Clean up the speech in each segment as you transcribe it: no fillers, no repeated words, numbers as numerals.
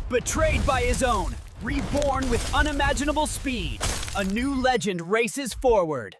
Betrayed by his own, reborn with unimaginable speed, a new legend races forward.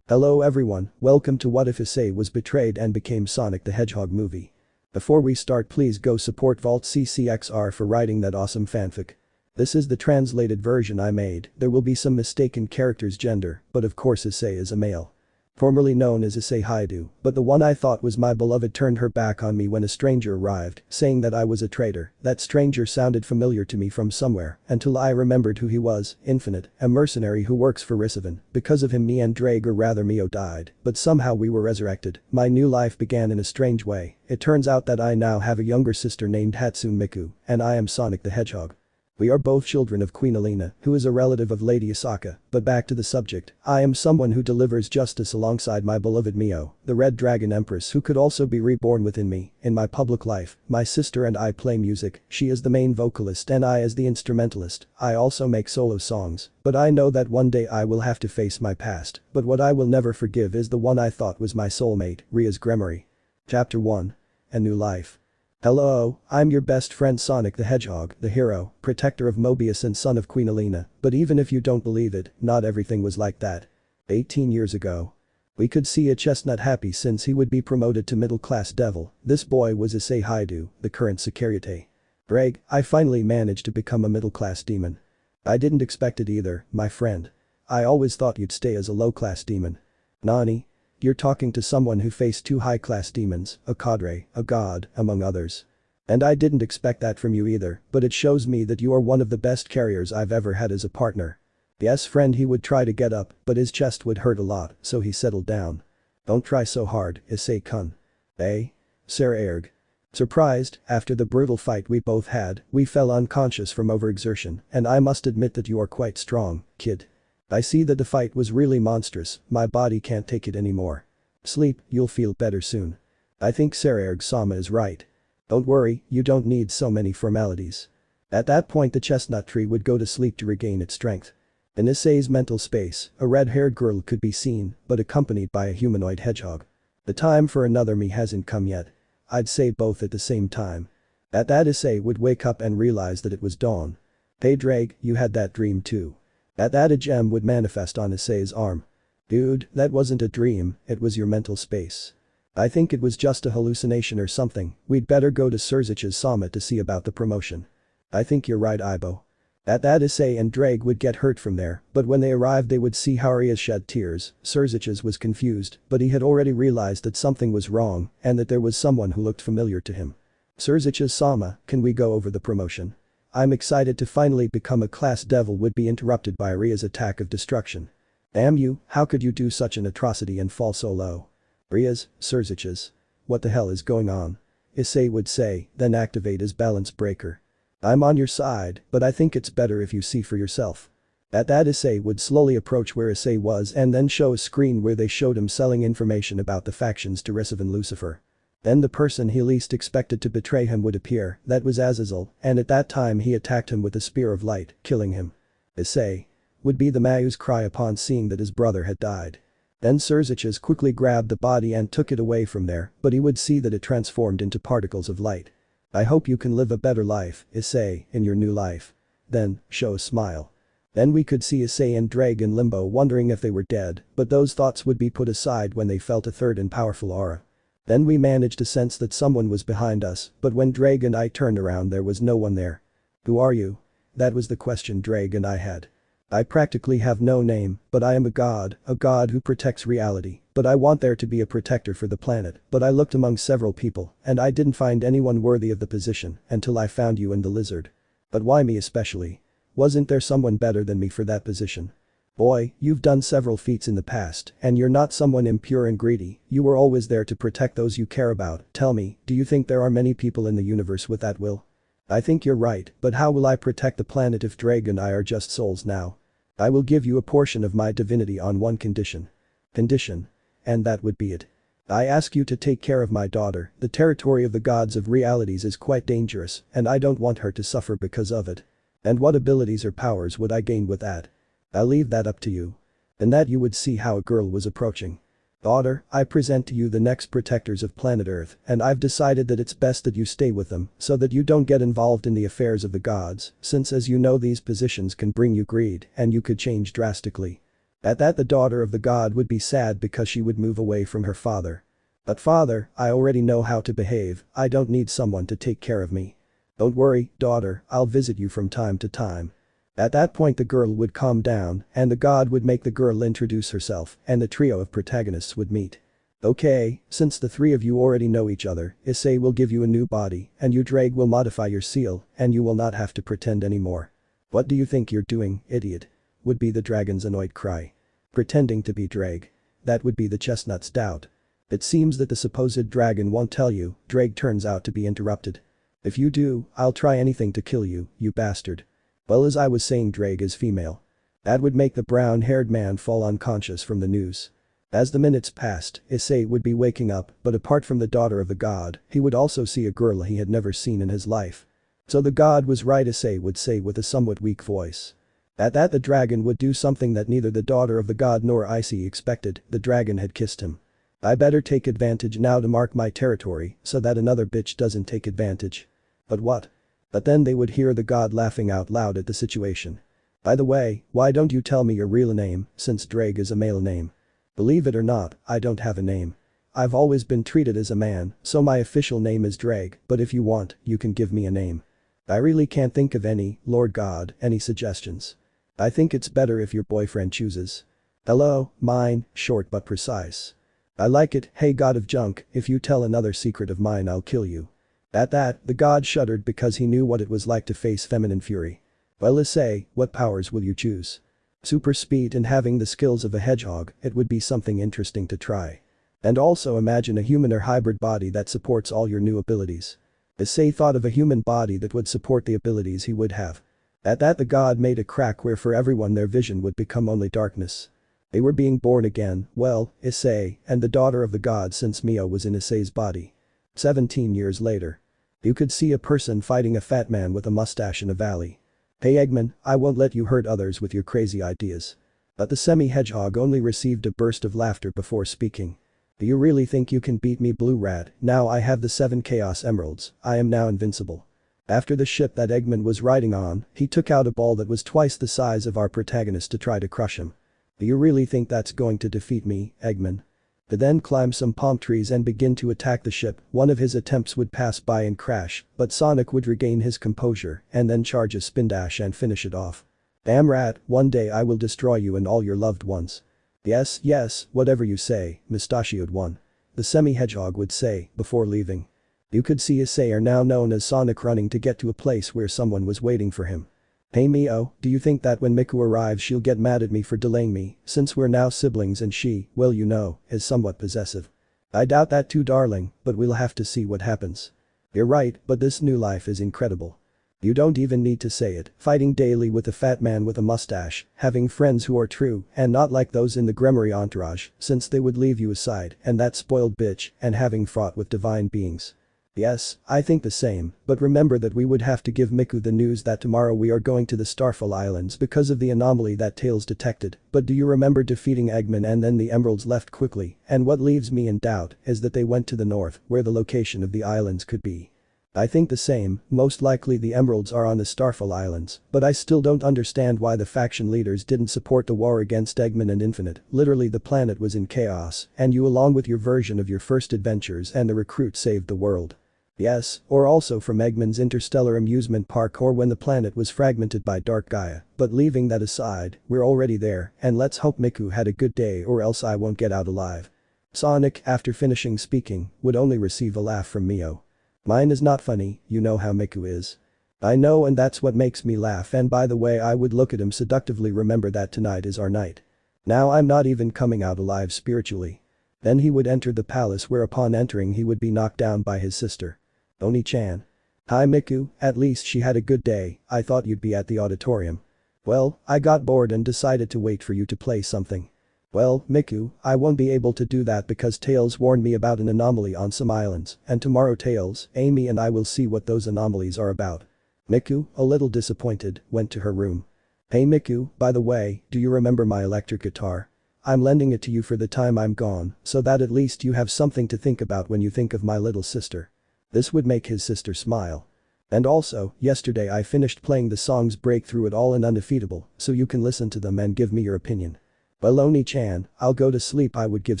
Hello everyone, welcome to What If Issei Was Betrayed and Became Sonic the Hedgehog movie. Before we start, please go support ValtCCXR for writing that awesome fanfic. This is the translated version I made. There will be some mistaken character's gender, but of course Issei is a male. Formerly known as Issei Hyoudou, but the one I thought was my beloved turned her back on me when a stranger arrived, saying that I was a traitor. That stranger sounded familiar to me from somewhere, until I remembered who he was, Infinite, a mercenary who works for Risaven. Because of him me and Drake, or rather Mio, died, but somehow we were resurrected. My new life began in a strange way. It turns out that I now have a younger sister named Hatsune Miku, and I am Sonic the Hedgehog. We are both children of Queen Elena, who is a relative of Lady Asaka, but back to the subject, I am someone who delivers justice alongside my beloved Mio, the Red Dragon Empress who could also be reborn within me. In my public life, my sister and I play music, she is the main vocalist and I as the instrumentalist. I also make solo songs, but I know that one day I will have to face my past, but what I will never forgive is the one I thought was my soulmate, Rias Gremory. Chapter 1. A New Life. Hello, I'm your best friend Sonic the Hedgehog, the hero, protector of Mobius and son of Queen Elena, but even if you don't believe it, not everything was like that. 18 years ago. We could see a chestnut happy since he would be promoted to middle-class devil. This boy was Issei Hyoudou, the current Sekiryuutei. Greg, I finally managed to become a middle-class demon. I didn't expect it either, my friend. I always thought you'd stay as a low-class demon. Nani? You're talking to someone who faced two high-class demons, a cadre, a god, among others. And I didn't expect that from you either, but it shows me that you are one of the best carriers I've ever had as a partner. Yes friend, he would try to get up, but his chest would hurt a lot, so he settled down. Don't try so hard, Issei-kun. Eh? Sirzechs. Surprised, after the brutal fight we both had, we fell unconscious from overexertion, and I must admit that you are quite strong, kid. I see that the fight was really monstrous, my body can't take it anymore. Sleep, you'll feel better soon. I think Sirzechs-sama is right. Don't worry, you don't need so many formalities. At that point the chestnut tree would go to sleep to regain its strength. In Issei's mental space, a red-haired girl could be seen, but accompanied by a humanoid hedgehog. The time for another me hasn't come yet. I'd say both at the same time. At that Issei would wake up and realize that it was dawn. Hey Drake, you had that dream too. At that a gem would manifest on Issei's arm. Dude, that wasn't a dream, it was your mental space. I think it was just a hallucination or something. We'd better go to Sirzechs' summit to see about the promotion. I think you're right, Ibo. At that Issei and Drake would get hurt from there, but when they arrived they would see how Rias shed tears. Sirzechs was confused, but he had already realized that something was wrong and that there was someone who looked familiar to him. Sirzechs-sama, can we go over the promotion? I'm excited to finally become a class devil would be interrupted by Rias' attack of destruction. Damn you, how could you do such an atrocity and fall so low? Rias, Sirzechs. What the hell is going on? Issei would say, then activate his balance breaker. I'm on your side, but I think it's better if you see for yourself. At that Issei would slowly approach where Issei was and then show a screen where they showed him selling information about the factions to Risaven Lucifer. Then the person he least expected to betray him would appear, that was Azazel, and at that time he attacked him with a spear of light, killing him. Issei would be the Mayu's cry upon seeing that his brother had died. Then Sirzechs quickly grabbed the body and took it away from there, but he would see that it transformed into particles of light. I hope you can live a better life, Issei, in your new life. Then, show a smile. Then we could see Issei and Drake in limbo wondering if they were dead, but those thoughts would be put aside when they felt a third and powerful aura. Then we managed to sense that someone was behind us, but when Drake and I turned around there was no one there. Who are you? That was the question Drake and I had. I practically have no name, but I am a god who protects reality, but I want there to be a protector for the planet, but I looked among several people, and I didn't find anyone worthy of the position until I found you and the lizard. But why me especially? Wasn't there someone better than me for that position? Boy, you've done several feats in the past, and you're not someone impure and greedy, you were always there to protect those you care about. Tell me, do you think there are many people in the universe with that will? I think you're right, but how will I protect the planet if Drake and I are just souls now? I will give you a portion of my divinity on one condition. Condition? And that would be it. I ask you to take care of my daughter, the territory of the gods of realities is quite dangerous, and I don't want her to suffer because of it. And what abilities or powers would I gain with that? I'll leave that up to you. And that you would see how a girl was approaching. Daughter, I present to you the next protectors of planet Earth, and I've decided that it's best that you stay with them so that you don't get involved in the affairs of the gods, since as you know these positions can bring you greed and you could change drastically. At that the daughter of the god would be sad because she would move away from her father. But father, I already know how to behave, I don't need someone to take care of me. Don't worry, daughter, I'll visit you from time to time. At that point the girl would calm down and the god would make the girl introduce herself and the trio of protagonists would meet. Okay, since the three of you already know each other, Issei will give you a new body and you Drake will modify your seal and you will not have to pretend anymore. What do you think you're doing, idiot? Would be the dragon's annoyed cry. Pretending to be Drake. That would be the chestnut's doubt. It seems that the supposed dragon won't tell you, Drake turns out to be interrupted. If you do, I'll try anything to kill you, you bastard. Well, as I was saying, Drake is female. That would make the brown-haired man fall unconscious from the news. As the minutes passed, Issei would be waking up, but apart from the daughter of the god, he would also see a girl he had never seen in his life. So the god was right, Issei would say with a somewhat weak voice. At that the dragon would do something that neither the daughter of the god nor Issei expected, the dragon had kissed him. I better take advantage now to mark my territory so that another bitch doesn't take advantage. But what? But then they would hear the god laughing out loud at the situation. By the way, why don't you tell me your real name, since Drake is a male name? Believe it or not, I don't have a name. I've always been treated as a man, so my official name is Drake, but if you want, you can give me a name. I really can't think of any, Lord God, any suggestions? I think it's better if your boyfriend chooses. Hello, mine, short but precise. I like it, hey god of junk, if you tell another secret of mine I'll kill you. At that, the god shuddered because he knew what it was like to face feminine fury. Well, Issei, what powers will you choose? Super speed and having the skills of a hedgehog, it would be something interesting to try. And also imagine a human or hybrid body that supports all your new abilities. Issei thought of a human body that would support the abilities he would have. At that the god made a crack where for everyone their vision would become only darkness. They were being born again, well, Issei, and the daughter of the god since Mio was in Issei's body. 17 years later. You could see a person fighting a fat man with a mustache in a valley. Hey Eggman, I won't let you hurt others with your crazy ideas. But the semi-hedgehog only received a burst of laughter before speaking. Do you really think you can beat me, Blue Rat? Now I have the 7 Chaos Emeralds, I am now invincible. After the ship that Eggman was riding on, he took out a ball that was twice the size of our protagonist to try to crush him. Do you really think that's going to defeat me, Eggman? To then climb some palm trees and begin to attack the ship. One of his attempts would pass by and crash, but Sonic would regain his composure and then charge a spin dash and finish it off. Damn rat, one day I will destroy you and all your loved ones. Yes, yes, whatever you say, mustachioed one. The semi-hedgehog would say, before leaving. You could see Issei are now known as Sonic running to get to a place where someone was waiting for him. Hey Mio, do you think that when Miku arrives she'll get mad at me for delaying me, since we're now siblings and she, well you know, is somewhat possessive? I doubt that too darling, but we'll have to see what happens. You're right, but this new life is incredible. You don't even need to say it, fighting daily with a fat man with a mustache, having friends who are true and not like those in the Gremory entourage, since they would leave you aside, and that spoiled bitch, and having fought with divine beings. Yes, I think the same, but remember that we would have to give Miku the news that tomorrow we are going to the Starfall Islands because of the anomaly that Tails detected, but do you remember defeating Eggman and then the emeralds left quickly, and what leaves me in doubt is that they went to the north, where the location of the islands could be. I think the same, most likely the emeralds are on the Starfall Islands, but I still don't understand why the faction leaders didn't support the war against Eggman and Infinite, literally the planet was in chaos, and you along with your version of your first adventures and the recruit saved the world. Yes, or also from Eggman's interstellar amusement park or when the planet was fragmented by Dark Gaia, but leaving that aside, we're already there, and let's hope Miku had a good day or else I won't get out alive. Sonic, after finishing speaking, would only receive a laugh from Mio. Mine is not funny, you know how Miku is. I know and that's what makes me laugh and by the way I would look at him seductively remember that tonight is our night. Now I'm not even coming out alive spiritually. Then he would enter the palace where upon entering he would be knocked down by his sister. Oni-chan. Hi Miku, at least she had a good day, I thought you'd be at the auditorium. Well, I got bored and decided to wait for you to play something. Well, Miku, I won't be able to do that because Tails warned me about an anomaly on some islands, and tomorrow Tails, Amy and I will see what those anomalies are about. Miku, a little disappointed, went to her room. Hey Miku, by the way, do you remember my electric guitar? I'm lending it to you for the time I'm gone, so that at least you have something to think about when you think of my little sister." This would make his sister smile. "And also, yesterday I finished playing the songs Break Through It All and Undefeatable, so you can listen to them and give me your opinion." "Well, Oni-chan, I'll go to sleep," I would give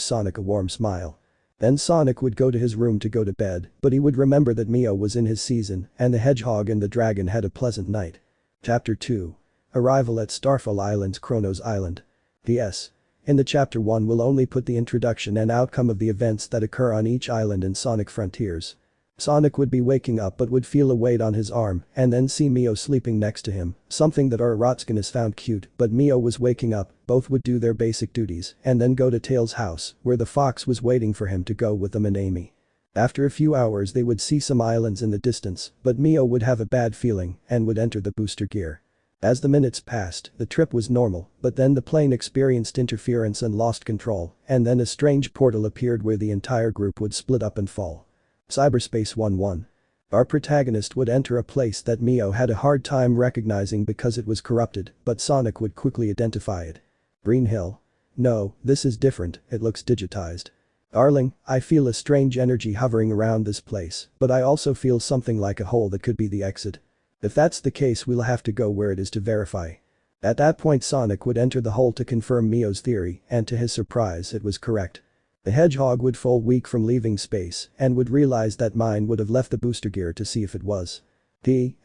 Sonic a warm smile. Then Sonic would go to his room to go to bed, but he would remember that Mio was in his season and the hedgehog and the dragon had a pleasant night. Chapter 2. Arrival at Starfall Island's Kronos Island. P.S. In the Chapter 1 we'll only put the introduction and outcome of the events that occur on each island in Sonic Frontiers. Sonic would be waking up but would feel a weight on his arm and then see Mio sleeping next to him, something that our Rotskins found cute, but Mio was waking up, both would do their basic duties and then go to Tails' house where the fox was waiting for him to go with them and Amy. After a few hours they would see some islands in the distance, but Mio would have a bad feeling and would enter the booster gear. As the minutes passed, the trip was normal, but then the plane experienced interference and lost control, and then a strange portal appeared where the entire group would split up and fall. Cyberspace 1-1. Our protagonist would enter a place that Mio had a hard time recognizing because it was corrupted, but Sonic would quickly identify it. Green Hill. No, this is different, it looks digitized. Darling, I feel a strange energy hovering around this place, but I also feel something like a hole that could be the exit. If that's the case we'll have to go where it is to verify. At that point Sonic would enter the hole to confirm Mio's theory, and to his surprise it was correct. The hedgehog would fall weak from leaving space and would realize that mine would have left the booster gear to see if it was.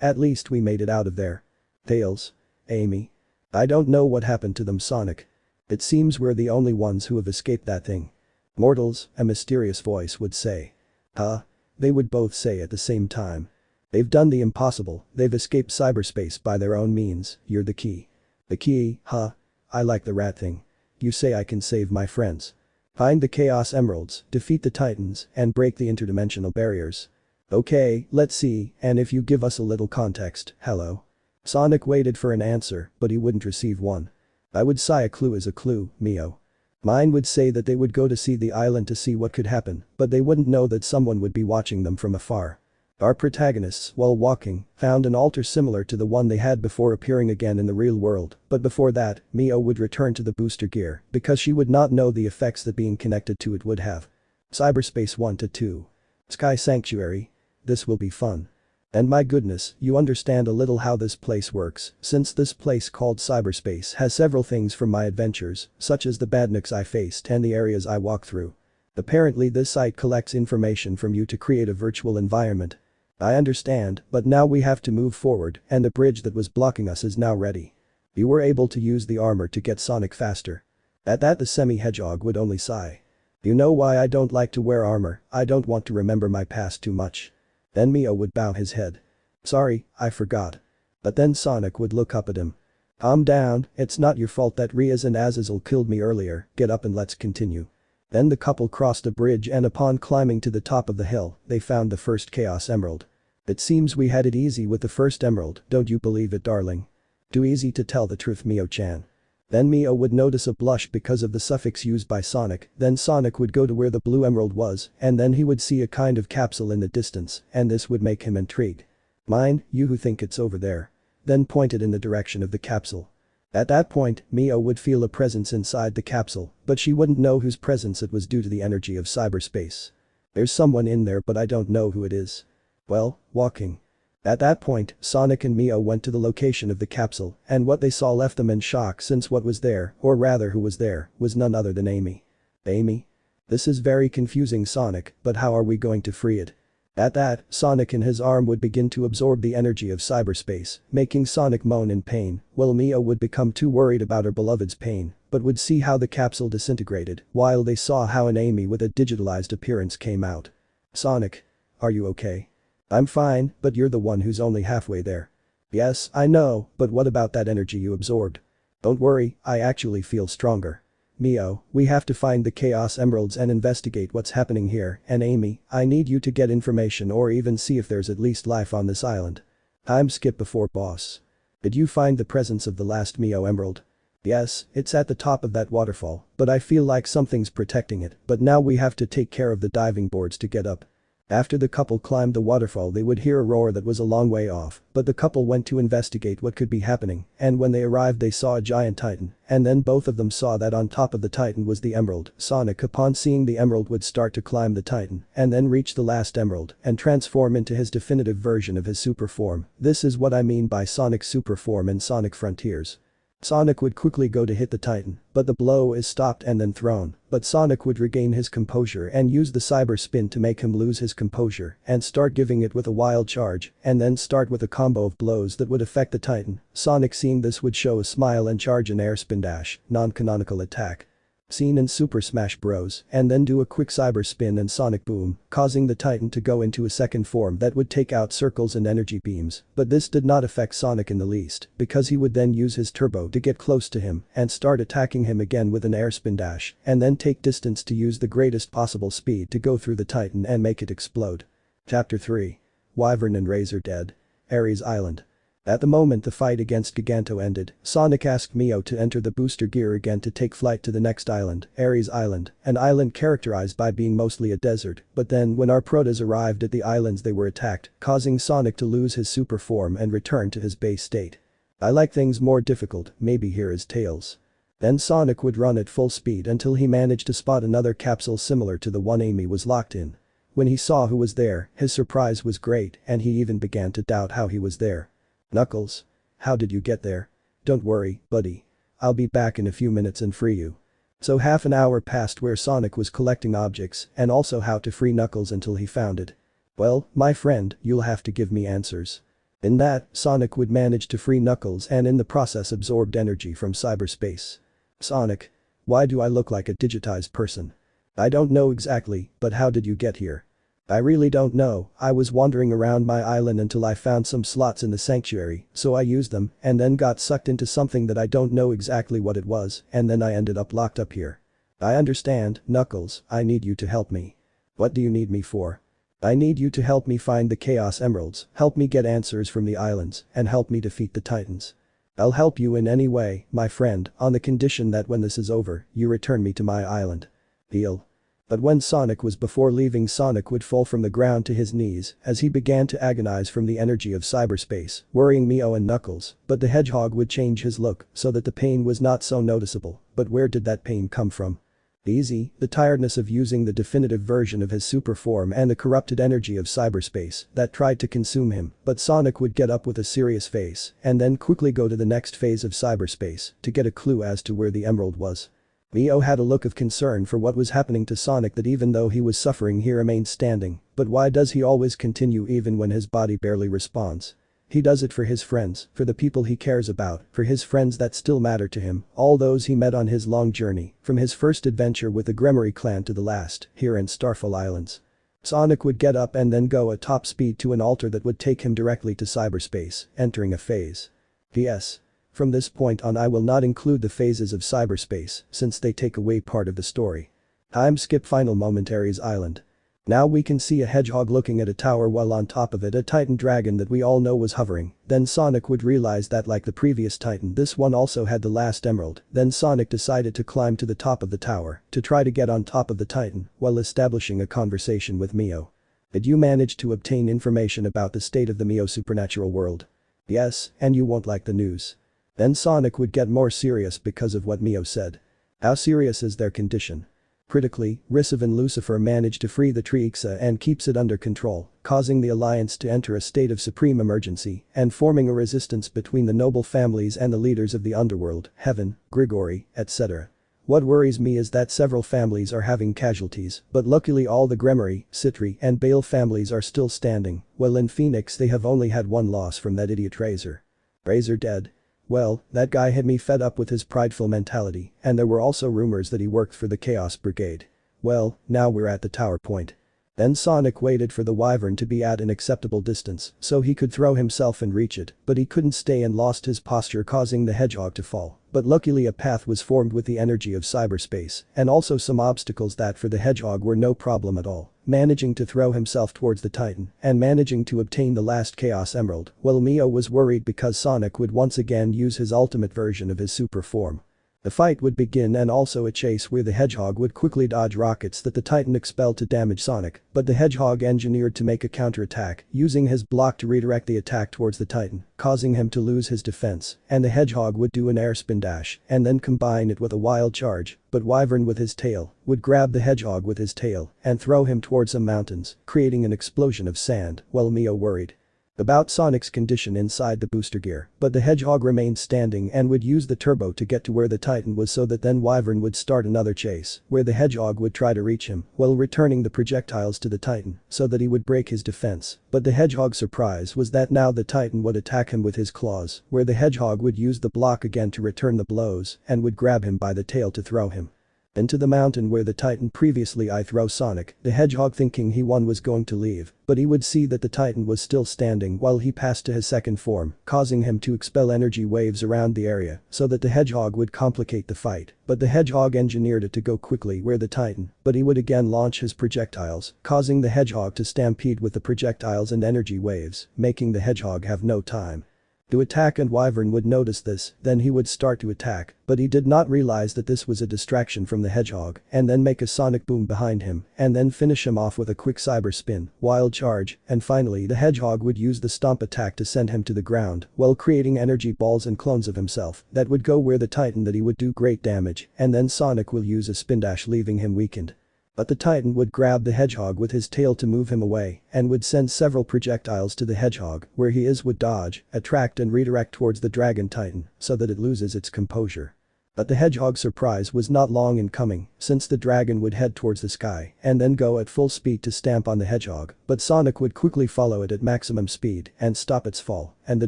At least we made it out of there. Tails. Amy. I don't know what happened to them, Sonic. It seems we're the only ones who have escaped that thing. Mortals, a mysterious voice would say. Huh? They would both say at the same time. They've done the impossible, they've escaped cyberspace by their own means, you're the key. The key, huh? I like the rat thing. You say I can save my friends. Find the Chaos Emeralds, defeat the Titans, and break the interdimensional barriers. Okay, let's see, and if you give us a little context, hello. Sonic waited for an answer, but he wouldn't receive one. I would sigh, a clue is a clue, Mio. Mine would say that they would go to see the island to see what could happen, but they wouldn't know that someone would be watching them from afar. Our protagonists, while walking, found an altar similar to the one they had before appearing again in the real world, but before that, Mio would return to the booster gear because she would not know the effects that being connected to it would have. Cyberspace 1-2. Sky Sanctuary. This will be fun. And my goodness, you understand a little how this place works, since this place called cyberspace has several things from my adventures, such as the badniks I faced and the areas I walked through. Apparently this site collects information from you to create a virtual environment. I understand, but now we have to move forward and the bridge that was blocking us is now ready. You were able to use the armor to get Sonic faster. At that the semi-hedgehog would only sigh. You know why I don't like to wear armor, I don't want to remember my past too much. Then Mio would bow his head. Sorry, I forgot. But then Sonic would look up at him. Calm down, it's not your fault that Rias and Azazel killed me earlier, get up and let's continue. Then the couple crossed a bridge and upon climbing to the top of the hill, they found the first Chaos Emerald. It seems we had it easy with the first emerald, don't you believe it, darling? Too easy to tell the truth, Mio-chan. Then Mio would notice a blush because of the suffix used by Sonic, then Sonic would go to where the blue emerald was and then he would see a kind of capsule in the distance and this would make him intrigued. Mine, you who think it's over there. Then pointed in the direction of the capsule. At that point, Mio would feel a presence inside the capsule, but she wouldn't know whose presence it was due to the energy of cyberspace. There's someone in there but I don't know who it is. Well, walking. At that point, Sonic and Mio went to the location of the capsule and what they saw left them in shock since what was there, or rather who was there, was none other than Amy. Amy? This is very confusing, Sonic, but how are we going to free it? At that, Sonic and his arm would begin to absorb the energy of cyberspace, making Sonic moan in pain, while Mio would become too worried about her beloved's pain, but would see how the capsule disintegrated, while they saw how an Amy with a digitalized appearance came out. Sonic. Are you okay? I'm fine, but you're the one who's only halfway there. Yes, I know, but what about that energy you absorbed? Don't worry, I actually feel stronger. Mio, we have to find the Chaos Emeralds and investigate what's happening here, and Amy, I need you to get information or even see if there's at least life on this island. Time skip before boss. Did you find the presence of the last Mio Emerald? Yes, it's at the top of that waterfall, but I feel like something's protecting it, but now we have to take care of the diving boards to get up. After the couple climbed the waterfall they would hear a roar that was a long way off, but the couple went to investigate what could be happening, and when they arrived they saw a giant titan, and then both of them saw that on top of the titan was the emerald. Sonic upon seeing the emerald would start to climb the titan, and then reach the last emerald, and transform into his definitive version of his super form. This is what I mean by Sonic's super form in Sonic Frontiers. Sonic would quickly go to hit the titan, but the blow is stopped and then thrown, but Sonic would regain his composure and use the cyber spin to make him lose his composure and start giving it with a wild charge, and then start with a combo of blows that would affect the titan. Sonic seeing this would show a smile and charge an air spin dash, non-canonical attack. Seen in Super Smash Bros, and then do a quick cyber spin and sonic boom, causing the titan to go into a second form that would take out circles and energy beams, but this did not affect Sonic in the least, because he would then use his turbo to get close to him and start attacking him again with an air spin dash, and then take distance to use the greatest possible speed to go through the titan and make it explode. Chapter 3. Wyvern and Razor dead. Ares Island. At the moment the fight against Giganto ended, Sonic asked Mio to enter the booster gear again to take flight to the next island, Ares Island, an island characterized by being mostly a desert, but then when our protas arrived at the islands they were attacked, causing Sonic to lose his super form and return to his base state. I like things more difficult, maybe here is Tails. Then Sonic would run at full speed until he managed to spot another capsule similar to the one Amy was locked in. When he saw who was there, his surprise was great and he even began to doubt how he was there. Knuckles? How did you get there? Don't worry, buddy. I'll be back in a few minutes and free you. So half an hour passed where Sonic was collecting objects and also how to free Knuckles until he found it. Well, my friend, you'll have to give me answers. In that, Sonic would manage to free Knuckles and in the process absorbed energy from cyberspace. Sonic. Why do I look like a digitized person? I don't know exactly, but how did you get here? I really don't know, I was wandering around my island until I found some slots in the sanctuary, so I used them and then got sucked into something that I don't know exactly what it was and then I ended up locked up here. I understand, Knuckles, I need you to help me. What do you need me for? I need you to help me find the Chaos Emeralds, help me get answers from the islands, and help me defeat the Titans. I'll help you in any way, my friend, on the condition that when this is over, you return me to my island. Deal. But when Sonic was before leaving Sonic would fall from the ground to his knees as he began to agonize from the energy of cyberspace, worrying Mio and Knuckles, but the Hedgehog would change his look so that the pain was not so noticeable, but where did that pain come from? Easy, the tiredness of using the definitive version of his super form and the corrupted energy of cyberspace that tried to consume him, but Sonic would get up with a serious face and then quickly go to the next phase of cyberspace to get a clue as to where the emerald was. Mio had a look of concern for what was happening to Sonic that even though he was suffering he remained standing, but why does he always continue even when his body barely responds? He does it for his friends, for the people he cares about, for his friends that still matter to him, all those he met on his long journey, from his first adventure with the Gremory clan to the last, here in Starfall Islands. Sonic would get up and then go at top speed to an altar that would take him directly to cyberspace, entering a phase. P.S. From this point on I will not include the phases of cyberspace since they take away part of the story. Time skip final moment Ares Island. Now we can see a hedgehog looking at a tower while on top of it a titan dragon that we all know was hovering, then Sonic would realize that like the previous titan this one also had the last emerald, then Sonic decided to climb to the top of the tower to try to get on top of the titan while establishing a conversation with Mio. Did you manage to obtain information about the state of the Mio supernatural world? Yes, and you won't like the news. Then Sonic would get more serious because of what Mio said. How serious is their condition? Critically, Rias and Lucifer manage to free the Issei and keeps it under control, causing the Alliance to enter a state of supreme emergency and forming a resistance between the noble families and the leaders of the underworld, Heaven, Gregory, etc. What worries me is that several families are having casualties, but luckily all the Gremory, Sitri and Bale families are still standing, while in Phoenix they have only had one loss from that idiot Razor. Razor dead. Well, that guy had me fed up with his prideful mentality, and there were also rumors that he worked for the Chaos Brigade. Well, now we're at the tower point. Then Sonic waited for the Wyvern to be at an acceptable distance so he could throw himself and reach it, but he couldn't stay and lost his posture causing the Hedgehog to fall. But luckily a path was formed with the energy of cyberspace and also some obstacles that for the Hedgehog were no problem at all, managing to throw himself towards the Titan and managing to obtain the last Chaos Emerald, while Mio was worried because Sonic would once again use his ultimate version of his super form. The fight would begin and also a chase where the Hedgehog would quickly dodge rockets that the Titan expelled to damage Sonic, but the Hedgehog engineered to make a counterattack, using his block to redirect the attack towards the Titan, causing him to lose his defense, and the Hedgehog would do an air spin dash and then combine it with a wild charge, but Wyvern with his tail would grab the Hedgehog with his tail and throw him towards some mountains, creating an explosion of sand, while Mio worried about Sonic's condition inside the booster gear, but the Hedgehog remained standing and would use the turbo to get to where the Titan was, so that then Wyvern would start another chase, where the Hedgehog would try to reach him while returning the projectiles to the Titan so that he would break his defense, but the Hedgehog's surprise was that now the Titan would attack him with his claws, where the Hedgehog would use the block again to return the blows and would grab him by the tail to throw him into the mountain where the Titan previously throw Sonic. The Hedgehog, thinking he won, was going to leave, but he would see that the Titan was still standing while he passed to his second form, causing him to expel energy waves around the area so that the Hedgehog would complicate the fight, but the Hedgehog engineered it to go quickly where the Titan, but he would again launch his projectiles, causing the Hedgehog to stampede with the projectiles and energy waves, making the Hedgehog have no time to attack, and Wyvern would notice this, then he would start to attack, but he did not realize that this was a distraction from the Hedgehog, and then make a sonic boom behind him, and then finish him off with a quick cyber spin, wild charge, and finally the Hedgehog would use the stomp attack to send him to the ground, while creating energy balls and clones of himself that would go where the Titan, that he would do great damage, and then Sonic will use a spin dash leaving him weakened. But the Titan would grab the Hedgehog with his tail to move him away and would send several projectiles to the Hedgehog, where he would dodge, attract and redirect towards the Dragon Titan so that it loses its composure. But the Hedgehog's surprise was not long in coming, since the dragon would head towards the sky and then go at full speed to stamp on the Hedgehog, but Sonic would quickly follow it at maximum speed and stop its fall, and the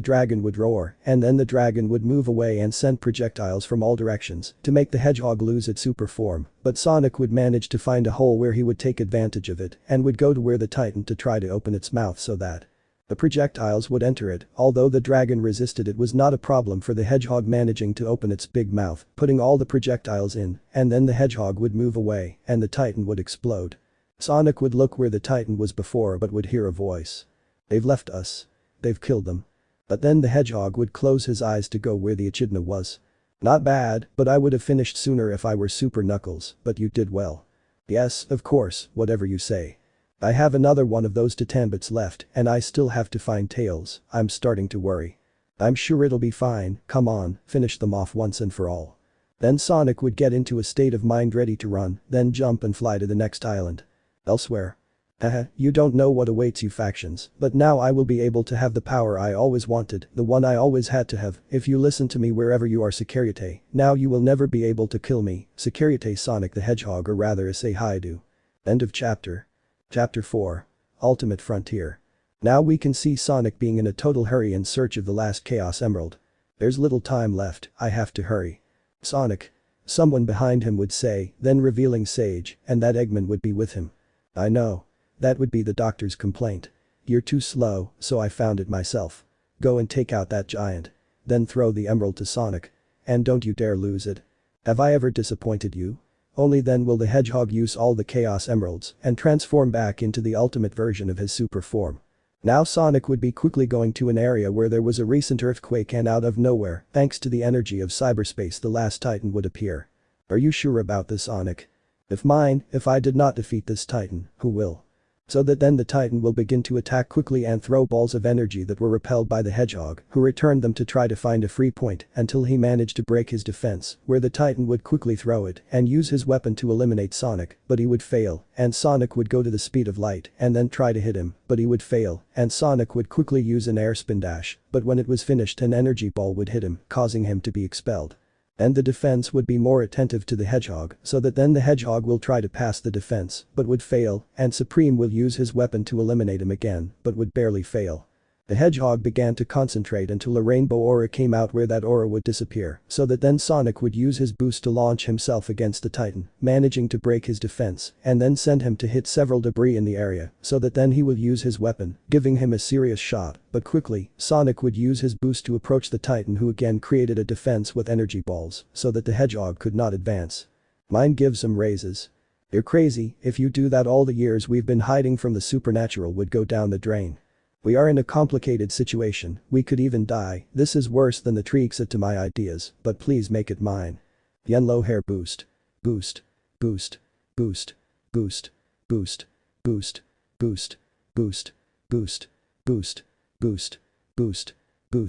dragon would roar, and then the dragon would move away and send projectiles from all directions to make the Hedgehog lose its super form, but Sonic would manage to find a hole where he would take advantage of it and would go to where the Titan to try to open its mouth so that the projectiles would enter it. Although the dragon resisted, it was not a problem for the Hedgehog managing to open its big mouth, putting all the projectiles in, and then the Hedgehog would move away and the Titan would explode. Sonic would look where the Titan was before but would hear a voice. "They've left us. They've killed them." But then the Hedgehog would close his eyes to go where the echidna was. "Not bad, but I would have finished sooner if I were Super Knuckles, but you did well." "Yes, of course, whatever you say. I have another one of those Titambits left and I still have to find Tails. I'm starting to worry." "I'm sure it'll be fine, come on, finish them off once and for all." Then Sonic would get into a state of mind ready to run, then jump and fly to the next island. Elsewhere. Haha, you don't know what awaits you factions, but now I will be able to have the power I always wanted, the one I always had to have. If you listen to me wherever you are, Sekiryuutei, now you will never be able to kill me. Sekiryuutei, Sonic the Hedgehog, or rather Issei Hyoudou. End of chapter. Chapter 4. Ultimate Frontier. Now we can see Sonic being in a total hurry in search of the last Chaos Emerald. "There's little time left, I have to hurry." "Sonic." Someone behind him would say, then revealing Sage, and that Eggman would be with him. "I know. That would be the doctor's complaint. You're too slow, so I found it myself. Go and take out that giant. Then throw the emerald to Sonic. And don't you dare lose it. Have I ever disappointed you?" Only then will the Hedgehog use all the Chaos Emeralds and transform back into the ultimate version of his super form. Now Sonic would be quickly going to an area where there was a recent earthquake, and out of nowhere, thanks to the energy of cyberspace, the last Titan would appear. "Are you sure about this, Sonic?" If I did not defeat this Titan, who will?" So that then the Titan will begin to attack quickly and throw balls of energy that were repelled by the Hedgehog, who returned them to try to find a free point until he managed to break his defense, where the Titan would quickly throw it and use his weapon to eliminate Sonic, but he would fail, and Sonic would go to the speed of light and then try to hit him, but he would fail, and Sonic would quickly use an air spin dash, but when it was finished an energy ball would hit him, causing him to be expelled. And the defense would be more attentive to the Hedgehog, so that then the Hedgehog will try to pass the defense, but would fail, and Supreme will use his weapon to eliminate him again, but would barely fail. The Hedgehog began to concentrate until a rainbow aura came out, where that aura would disappear, so that then Sonic would use his boost to launch himself against the Titan, managing to break his defense, and then send him to hit several debris in the area, so that then he will use his weapon, giving him a serious shot, but quickly, Sonic would use his boost to approach the Titan, who again created a defense with energy balls, so that the Hedgehog could not advance. Mine gives him raises. "You're crazy, if you do that all the years we've been hiding from the supernatural would go down the drain. We are in a complicated situation, we could even die. This is worse than the tree exit to my ideas, but please make it mine." Yellow hair boost. Boost. Boost. Boost. Boost. Boost. Boost. Boost. Boost. Boost. Boost. Boost. Boost.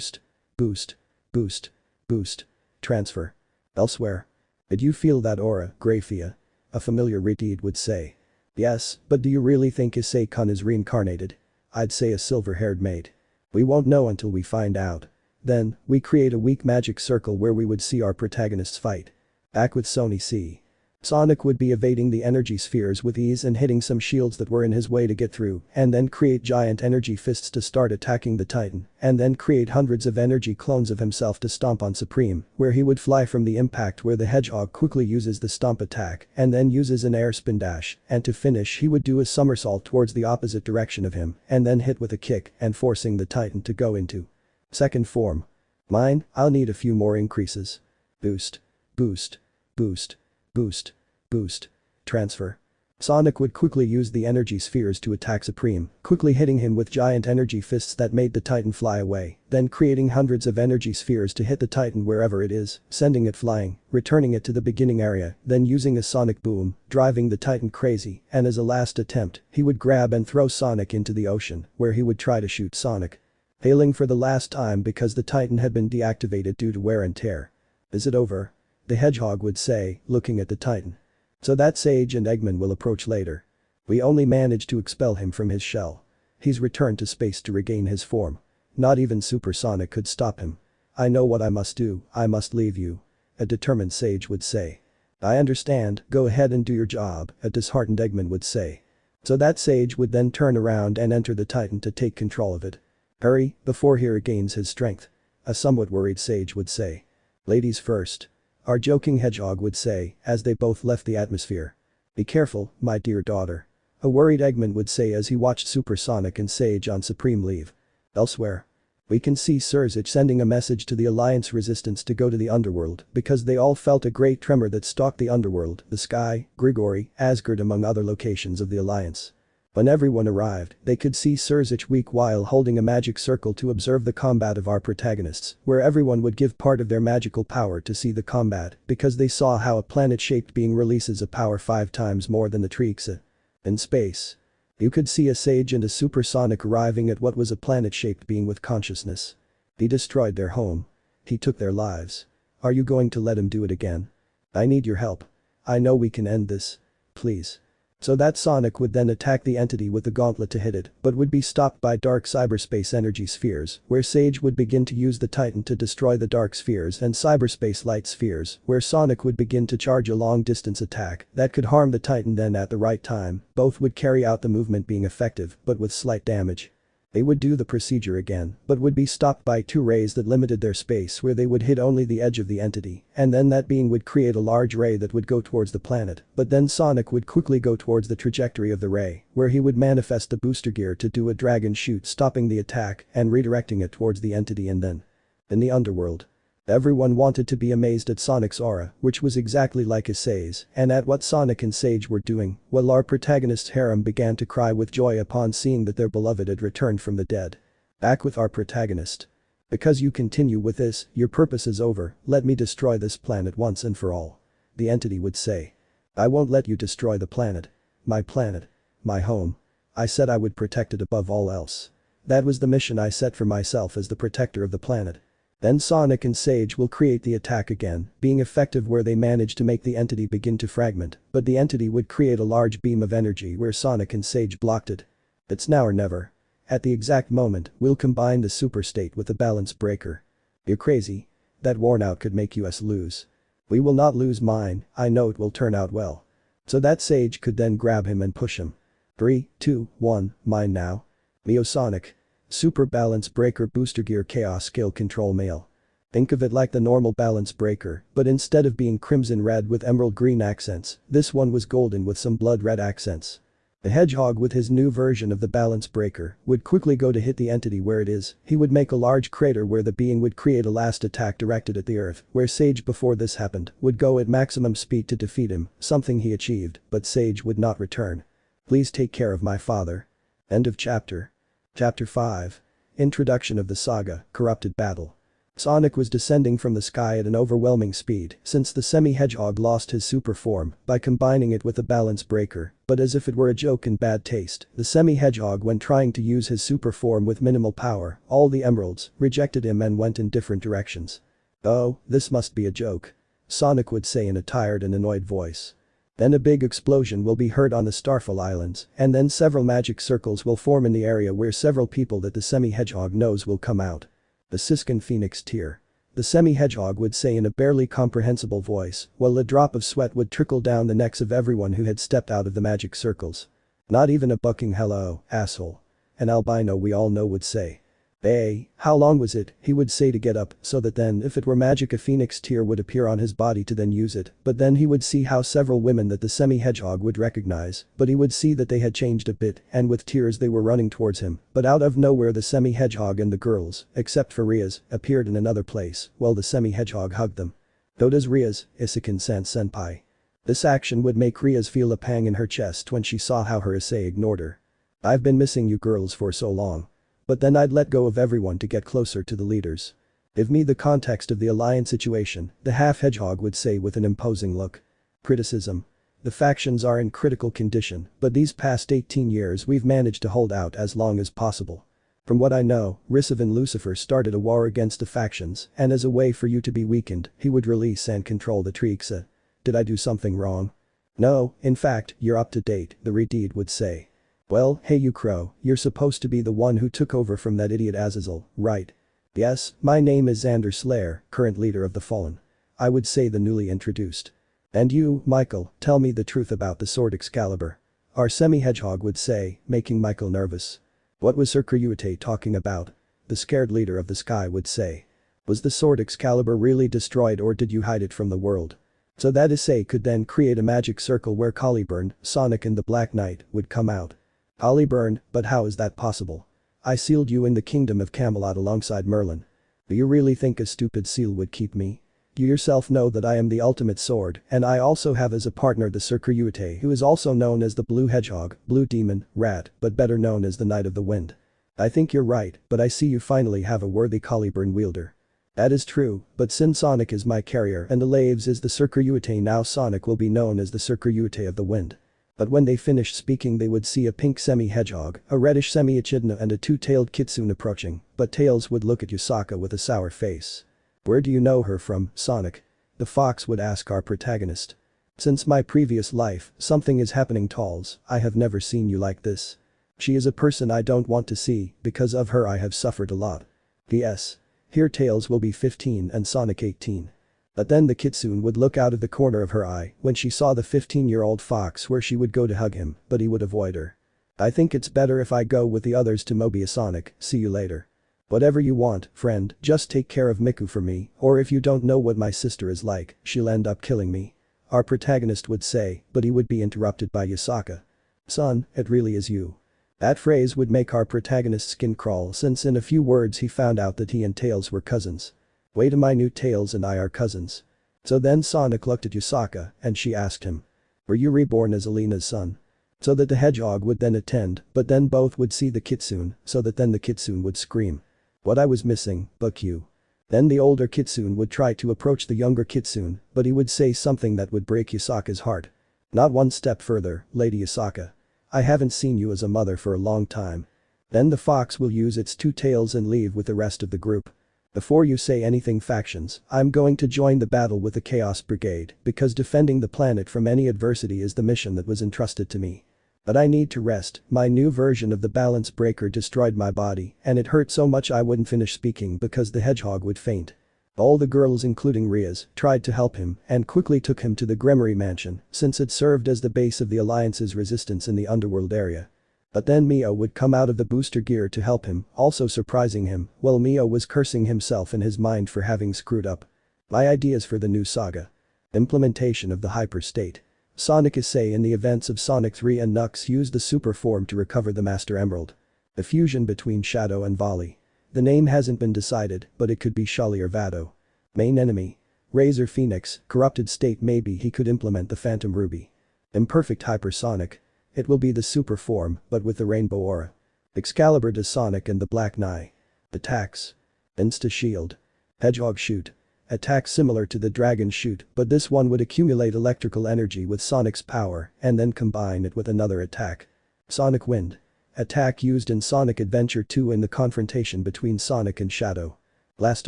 Boost. Boost. Boost. Boost. Transfer. Elsewhere. Did you feel that aura, Grayfia? A familiar redeed would say. Yes, but do you really think Issei-kun is reincarnated? I'd say a silver-haired maid. We won't know until we find out. Then, we create a weak magic circle where we would see our protagonists fight. Back with Sony C. Sonic would be evading the energy spheres with ease and hitting some shields that were in his way to get through, and then create giant energy fists to start attacking the Titan, and then create hundreds of energy clones of himself to stomp on Supreme, where he would fly from the impact where the Hedgehog quickly uses the stomp attack and then uses an air spin dash, and to finish he would do a somersault towards the opposite direction of him, and then hit with a kick and forcing the Titan to go into second form. Mine, I'll need a few more increases. Boost. Boost. Boost. Boost. Boost. Transfer. Sonic would quickly use the energy spheres to attack Supreme, quickly hitting him with giant energy fists that made the Titan fly away, then creating hundreds of energy spheres to hit the Titan wherever it is, sending it flying, returning it to the beginning area, then using a sonic boom, driving the Titan crazy, and as a last attempt, he would grab and throw Sonic into the ocean, where he would try to shoot Sonic. Failing for the last time because the Titan had been deactivated due to wear and tear. Is it over? The Hedgehog would say, looking at the Titan. So that Sage and Eggman will approach later. We only managed to expel him from his shell. He's returned to space to regain his form. Not even Super Sonic could stop him. I know what I must do, I must leave you. A determined Sage would say. I understand, go ahead and do your job, a disheartened Eggman would say. So that Sage would then turn around and enter the Titan to take control of it. Hurry, before he regains his strength. A somewhat worried Sage would say. Ladies first. Our joking Hedgehog would say, as they both left the atmosphere. Be careful, my dear daughter. A worried Eggman would say as he watched Super Sonic and Sage on Supreme leave. Elsewhere. We can see Sirzechs sending a message to the Alliance resistance to go to the underworld because they all felt a great tremor that stalked the underworld, the sky, Gregory, Asgard among other locations of the Alliance. When everyone arrived, they could see Sirzechs weak while holding a magic circle to observe the combat of our protagonists, where everyone would give part of their magical power to see the combat because they saw how a planet-shaped being releases a power 5 times more than the Trixa. In space. You could see a Sage and a Supersonic arriving at what was a planet-shaped being with consciousness. He destroyed their home. He took their lives. Are you going to let him do it again? I need your help. I know we can end this. Please. So that Sonic would then attack the entity with the gauntlet to hit it, but would be stopped by dark cyberspace energy spheres, where Sage would begin to use the Titan to destroy the dark spheres and cyberspace light spheres, where Sonic would begin to charge a long-distance attack that could harm the Titan. Then at the right time, both would carry out the movement being effective, but with slight damage. They would do the procedure again, but would be stopped by 2 rays that limited their space where they would hit only the edge of the entity, and then that being would create a large ray that would go towards the planet, but then Sonic would quickly go towards the trajectory of the ray, where he would manifest the booster gear to do a dragon shoot stopping the attack and redirecting it towards the entity and then. In the underworld. Everyone wanted to be amazed at Sonic's aura, which was exactly like Issei's, and at what Sonic and Sage were doing, while our protagonist's harem began to cry with joy upon seeing that their beloved had returned from the dead. Back with our protagonist. Because you continue with this, your purpose is over, let me destroy this planet once and for all. The entity would say. I won't let you destroy the planet. My planet. My home. I said I would protect it above all else. That was the mission I set for myself as the protector of the planet. Then Sonic and Sage will create the attack again, being effective where they manage to make the entity begin to fragment, but the entity would create a large beam of energy where Sonic and Sage blocked it. It's now or never. At the exact moment, we'll combine the super state with the balance breaker. You're crazy. That worn out could make us lose. We will not lose mine, I know it will turn out well. So that Sage could then grab him and push him. 3, 2, 1, mine now. Mio Sonic. Super Balance Breaker Booster Gear Chaos Skill Control Mail. Think of it like the normal balance breaker, but instead of being crimson red with emerald green accents, this one was golden with some blood red accents. The Hedgehog with his new version of the balance breaker would quickly go to hit the entity where it is, he would make a large crater where the being would create a last attack directed at the earth, where Sage before this happened would go at maximum speed to defeat him, something he achieved, but Sage would not return. Please take care of my father. End of chapter. Chapter 5. Introduction of the saga, Corrupted Battle. Sonic was descending from the sky at an overwhelming speed since the semi-hedgehog lost his super form by combining it with a balance breaker, but as if it were a joke in bad taste, the semi-hedgehog when trying to use his super form with minimal power, all the emeralds, rejected him and went in different directions. "Oh, this must be a joke," Sonic would say in a tired and annoyed voice. Then a big explosion will be heard on the Starfall Islands, and then several magic circles will form in the area where several people that the semi-hedgehog knows will come out. The Siskin Phoenix tear. The semi-hedgehog would say in a barely comprehensible voice, while a drop of sweat would trickle down the necks of everyone who had stepped out of the magic circles. Not even a bucking hello, asshole. An albino we all know would say. "Hey, how long was it?" he would say to get up, so that then if it were magic a phoenix tear would appear on his body to then use it, but then he would see how several women that the semi-hedgehog would recognize, but he would see that they had changed a bit and with tears they were running towards him, but out of nowhere the semi-hedgehog and the girls, except for Rias, appeared in another place, while the semi-hedgehog hugged them. So does Rias, Issei-san senpai. This action would make Rias feel a pang in her chest when she saw how her Issei ignored her. "I've been missing you girls for so long. But then I'd let go of everyone to get closer to the leaders. Give me the context of the alliance situation," the half-hedgehog would say with an imposing look. Criticism. The factions are in critical condition, but these past 18 years we've managed to hold out as long as possible. From what I know, Rias and Lucifer started a war against the factions, and as a way for you to be weakened, he would release and control the Trixa. Did I do something wrong? No, in fact, you're up to date, the Redeed would say. Well, hey you Kuoh, you're supposed to be the one who took over from that idiot Azazel, right? Yes, my name is Xander Slayer, current leader of the Fallen. I would say the newly introduced. And you, Michael, tell me the truth about the sword Excalibur. Our semi-hedgehog would say, making Michael nervous. What was Sekiryuutei talking about? The scared leader of the sky would say. Was the sword Excalibur really destroyed or did you hide it from the world? So that Issei could then create a magic circle where Caliburn, Sonic and the Black Knight would come out. Caliburn, but how is that possible? I sealed you in the kingdom of Camelot alongside Merlin. Do you really think a stupid seal would keep me? You yourself know that I am the ultimate sword and I also have as a partner the Sekiryuutei who is also known as the Blue Hedgehog, Blue Demon, Rat, but better known as the Knight of the Wind. I think you're right, but I see you finally have a worthy Caliburn wielder. That is true, but since Sonic is my carrier and the Laves is the Sekiryuutei now Sonic will be known as the Sekiryuutei of the Wind. But when they finished speaking they would see a pink semi-hedgehog, a reddish semi-echidna and a two-tailed kitsune approaching, but Tails would look at Yusaka with a sour face. Where do you know her from, Sonic? The fox would ask our protagonist. Since my previous life, something is happening Talls, I have never seen you like this. She is a person I don't want to see, because of her I have suffered a lot. P.S. Here Tails will be 15 and Sonic 18. But then the kitsune would look out of the corner of her eye when she saw the 15-year-old fox where she would go to hug him, but he would avoid her. I think it's better if I go with the others to Mobius Sonic, see you later. Whatever you want, friend, just take care of Miku for me, or if you don't know what my sister is like, she'll end up killing me. Our protagonist would say, but he would be interrupted by Yusaka. Son, it really is you. That phrase would make our protagonist's skin crawl since in a few words he found out that he and Tails were cousins. Wait a minute, Tails and I are cousins. So then Sonic looked at Yusaka and she asked him. Were you reborn as Alina's son? So that the hedgehog would then attend, but then both would see the kitsune, so that then the kitsune would scream. What I was missing, but you. Then the older kitsune would try to approach the younger kitsune, but he would say something that would break Yusaka's heart. Not one step further, Lady Yusaka. I haven't seen you as a mother for a long time. Then the fox will use its two tails and leave with the rest of the group. Before you say anything factions, I'm going to join the battle with the Chaos Brigade because defending the planet from any adversity is the mission that was entrusted to me. But I need to rest, my new version of the balance breaker destroyed my body and it hurt so much I wouldn't finish speaking because the hedgehog would faint. All the girls including Rias tried to help him and quickly took him to the Gremory mansion since it served as the base of the Alliance's resistance in the underworld area. But then Mio would come out of the booster gear to help him, also surprising him, while Mio was cursing himself in his mind for having screwed up. My ideas for the new saga. Implementation of the hyper state. Sonic Issei in the events of Sonic 3 and Nux used the super form to recover the Master Emerald. The fusion between Shadow and Volley. The name hasn't been decided, but it could be Shali or Vado. Main enemy. Razor Phoenix, corrupted state maybe he could implement the Phantom Ruby. Imperfect Hypersonic. It will be the super form, but with the rainbow aura. Excalibur to Sonic and the Black Knight. Attacks. Insta-shield. Hedgehog shoot. Attack similar to the dragon shoot, but this one would accumulate electrical energy with Sonic's power and then combine it with another attack. Sonic wind. Attack used in Sonic Adventure 2 in the confrontation between Sonic and Shadow. Blast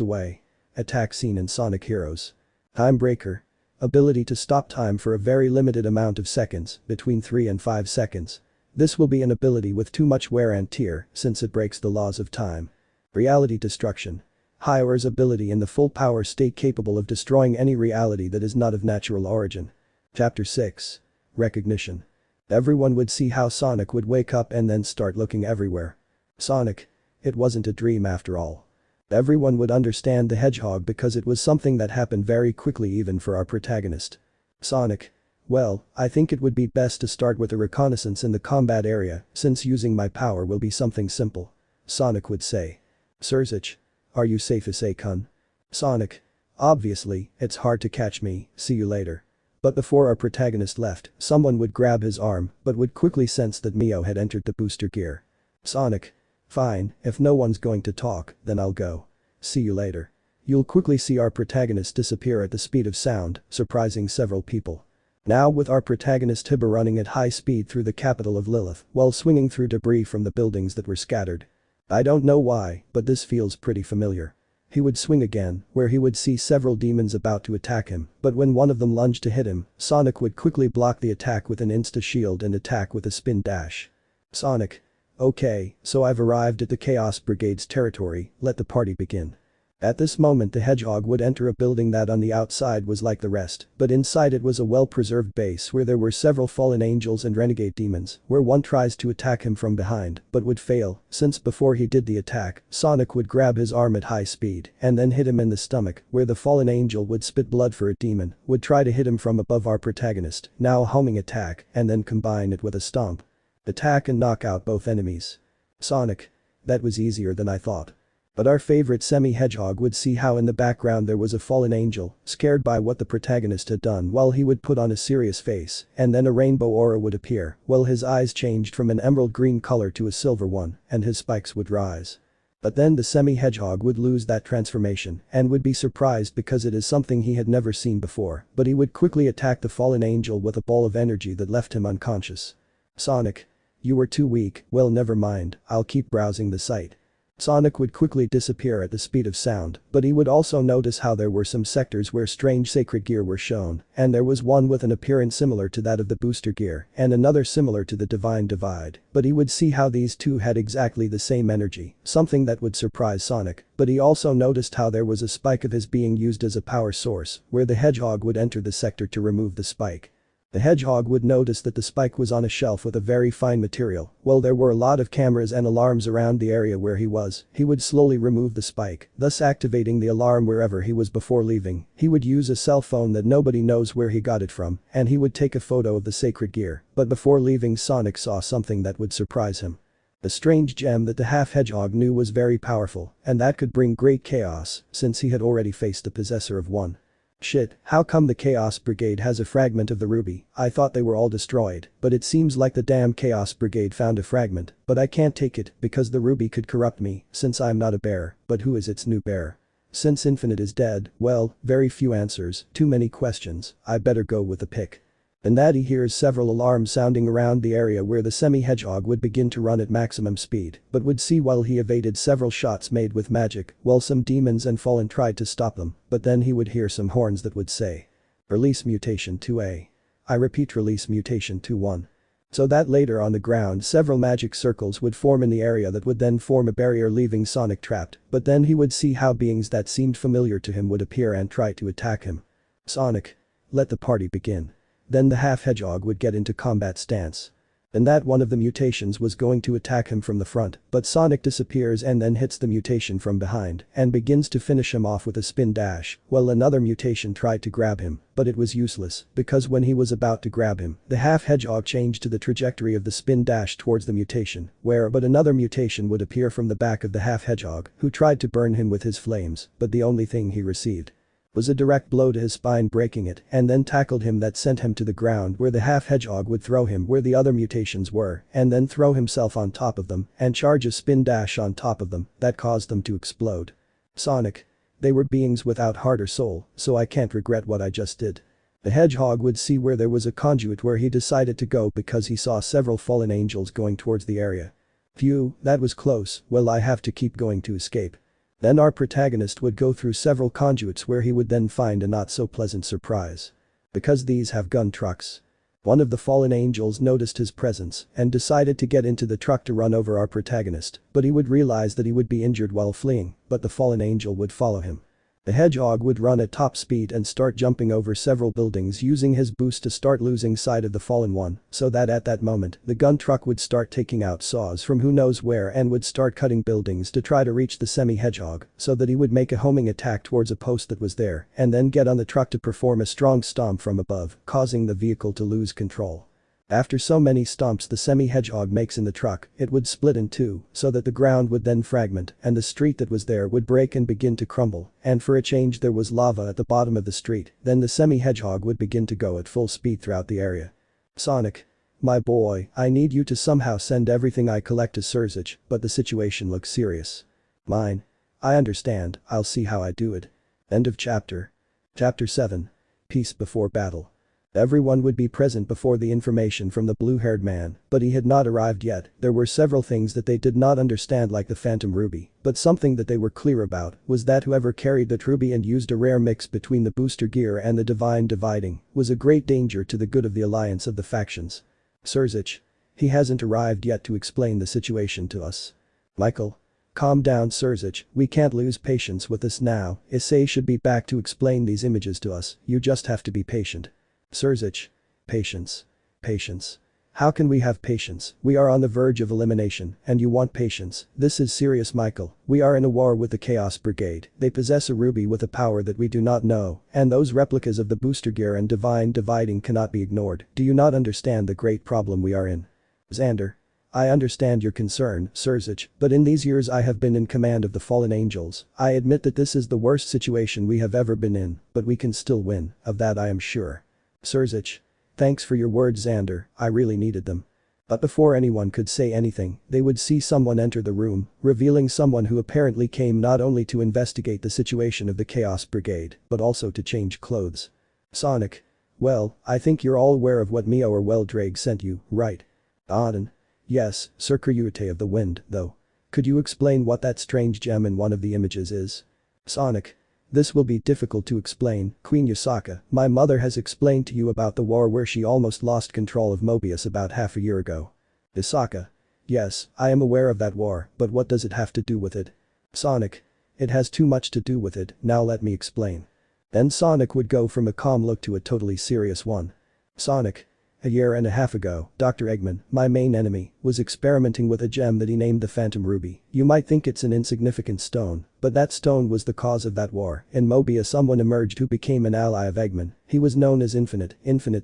away. Attack seen in Sonic Heroes. Time breaker. Ability to stop time for a very limited amount of seconds, between 3 and 5 seconds. This will be an ability with too much wear and tear since it breaks the laws of time. Reality destruction. Hyour's ability in the full power state capable of destroying any reality that is not of natural origin. Chapter 6. Recognition. Everyone would see how Sonic would wake up and then start looking everywhere. Sonic. It wasn't a dream after all. Everyone would understand the hedgehog because it was something that happened very quickly even for our protagonist. Sonic. Well, I think it would be best to start with a reconnaissance in the combat area since using my power will be something simple. Sonic would say. Sirzechs. Are you safe, Issei-kun? Sonic. Obviously, it's hard to catch me, see you later. But before our protagonist left, someone would grab his arm but would quickly sense that Mio had entered the booster gear. Sonic. Fine, if no one's going to talk, then I'll go. See you later. You'll quickly see our protagonist disappear at the speed of sound, surprising several people. Now with our protagonist Hiba running at high speed through the capital of Lilith while swinging through debris from the buildings that were scattered. I don't know why, but this feels pretty familiar. He would swing again, where he would see several demons about to attack him, but when one of them lunged to hit him, Sonic would quickly block the attack with an insta-shield and attack with a spin dash. Sonic. Okay, so I've arrived at the Chaos Brigade's territory, let the party begin. At this moment the hedgehog would enter a building that on the outside was like the rest, but inside it was a well-preserved base where there were several fallen angels and renegade demons, where one tries to attack him from behind, but would fail, since before he did the attack, Sonic would grab his arm at high speed and then hit him in the stomach, where the fallen angel would spit blood for a demon, would try to hit him from above our protagonist, now a homing attack, and then combine it with a stomp. Attack and knock out both enemies. Sonic. That was easier than I thought. But our favorite semi-hedgehog would see how in the background there was a fallen angel, scared by what the protagonist had done while he would put on a serious face, and then a rainbow aura would appear, while his eyes changed from an emerald green color to a silver one, and his spikes would rise. But then the semi-hedgehog would lose that transformation and would be surprised because it is something he had never seen before, but he would quickly attack the fallen angel with a ball of energy that left him unconscious. Sonic. You were too weak, well never mind, I'll keep browsing the site. Sonic would quickly disappear at the speed of sound, but he would also notice how there were some sectors where strange sacred gear were shown, and there was one with an appearance similar to that of the booster gear, and another similar to the divine divide, but he would see how these two had exactly the same energy, something that would surprise Sonic, but he also noticed how there was a spike of his being used as a power source, where the hedgehog would enter the sector to remove the spike. The hedgehog would notice that the spike was on a shelf with a very fine material, while there were a lot of cameras and alarms around the area where he was, he would slowly remove the spike, thus activating the alarm wherever he was before leaving. He would use a cell phone that nobody knows where he got it from, and he would take a photo of the sacred gear, but before leaving Sonic saw something that would surprise him. A strange gem that the half-hedgehog knew was very powerful, and that could bring great chaos, since he had already faced the possessor of one. Shit, how come the Chaos Brigade has a fragment of the ruby? I thought they were all destroyed, but it seems like the damn Chaos Brigade found a fragment, but I can't take it because the ruby could corrupt me since I'm not a bear, but who is its new bear? Since Infinite is dead, well, very few answers, too many questions, I better go with the pick. And that he hears several alarms sounding around the area where the semi-hedgehog would begin to run at maximum speed, but would see while he evaded several shots made with magic, while some demons and fallen tried to stop them, but then he would hear some horns that would say, "Release Mutation 2A. I repeat, release Mutation 2-1. So that later on the ground several magic circles would form in the area that would then form a barrier leaving Sonic trapped, but then he would see how beings that seemed familiar to him would appear and try to attack him. Sonic. Let the party begin. Then the half-hedgehog would get into combat stance. And that one of the mutations was going to attack him from the front, but Sonic disappears and then hits the mutation from behind and begins to finish him off with a spin dash, while another mutation tried to grab him, but it was useless because when he was about to grab him, the half-hedgehog changed to the trajectory of the spin dash towards the mutation, but another mutation would appear from the back of the half-hedgehog, who tried to burn him with his flames, but the only thing he received was a direct blow to his spine, breaking it, and then tackled him that sent him to the ground where the half-hedgehog would throw him where the other mutations were and then throw himself on top of them and charge a spin dash on top of them that caused them to explode. Sonic. They were beings without heart or soul, so I can't regret what I just did. The hedgehog would see where there was a conduit where he decided to go because he saw several fallen angels going towards the area. Phew, that was close, well I have to keep going to escape. Then our protagonist would go through several conduits where he would then find a not so pleasant surprise. Because these have gun trucks. One of the fallen angels noticed his presence and decided to get into the truck to run over our protagonist, but he would realize that he would be injured while fleeing, but the fallen angel would follow him. The hedgehog would run at top speed and start jumping over several buildings using his boost to start losing sight of the fallen one, so that at that moment, the gun truck would start taking out saws from who knows where and would start cutting buildings to try to reach the semi-hedgehog, so that he would make a homing attack towards a post that was there, and then get on the truck to perform a strong stomp from above, causing the vehicle to lose control. After so many stomps the semi-hedgehog makes in the truck, it would split in two, so that the ground would then fragment and the street that was there would break and begin to crumble, and for a change there was lava at the bottom of the street, then the semi-hedgehog would begin to go at full speed throughout the area. Sonic. My boy, I need you to somehow send everything I collect to Sirzechs, but the situation looks serious. Mine. I understand, I'll see how I do it. End of chapter. Chapter 7. Peace before battle. Everyone would be present before the information from the blue-haired man, but he had not arrived yet. There were several things that they did not understand like the phantom ruby, but something that they were clear about was that whoever carried that ruby and used a rare mix between the booster gear and the divine dividing was a great danger to the good of the alliance of the factions. Sirzechs. He hasn't arrived yet to explain the situation to us. Michael. Calm down Sirzechs, we can't lose patience with this now. Issei should be back to explain these images to us, you just have to be patient. Sirzechs. Patience. Patience. How can we have patience? We are on the verge of elimination, and you want patience. This is serious Michael, we are in a war with the Chaos Brigade, they possess a ruby with a power that we do not know, and those replicas of the booster gear and divine dividing cannot be ignored. Do you not understand the great problem we are in? Xander. I understand your concern, Sirzechs, but in these years I have been in command of the fallen angels. I admit that this is the worst situation we have ever been in, but we can still win, of that I am sure. Sirzechs. Thanks for your words Xander, I really needed them. But before anyone could say anything, they would see someone enter the room, revealing someone who apparently came not only to investigate the situation of the Chaos Brigade, but also to change clothes. Sonic. Well, I think you're all aware of what Mio or Drake sent you, right? Auden. Yes, Sekiryuutei of the Wind, though. Could you explain what that strange gem in one of the images is? Sonic. This will be difficult to explain, Queen Yasaka, my mother has explained to you about the war where she almost lost control of Mobius about half a year ago. Yasaka. Yes, I am aware of that war, but what does it have to do with it? Sonic. It has too much to do with it, now let me explain. Then Sonic would go from a calm look to a totally serious one. Sonic. A year and a half ago, Dr. Eggman, my main enemy, was experimenting with a gem that he named the Phantom Ruby. You might think it's an insignificant stone, but that stone was the cause of that war. In Mobius someone emerged who became an ally of Eggman. He was known as Infinite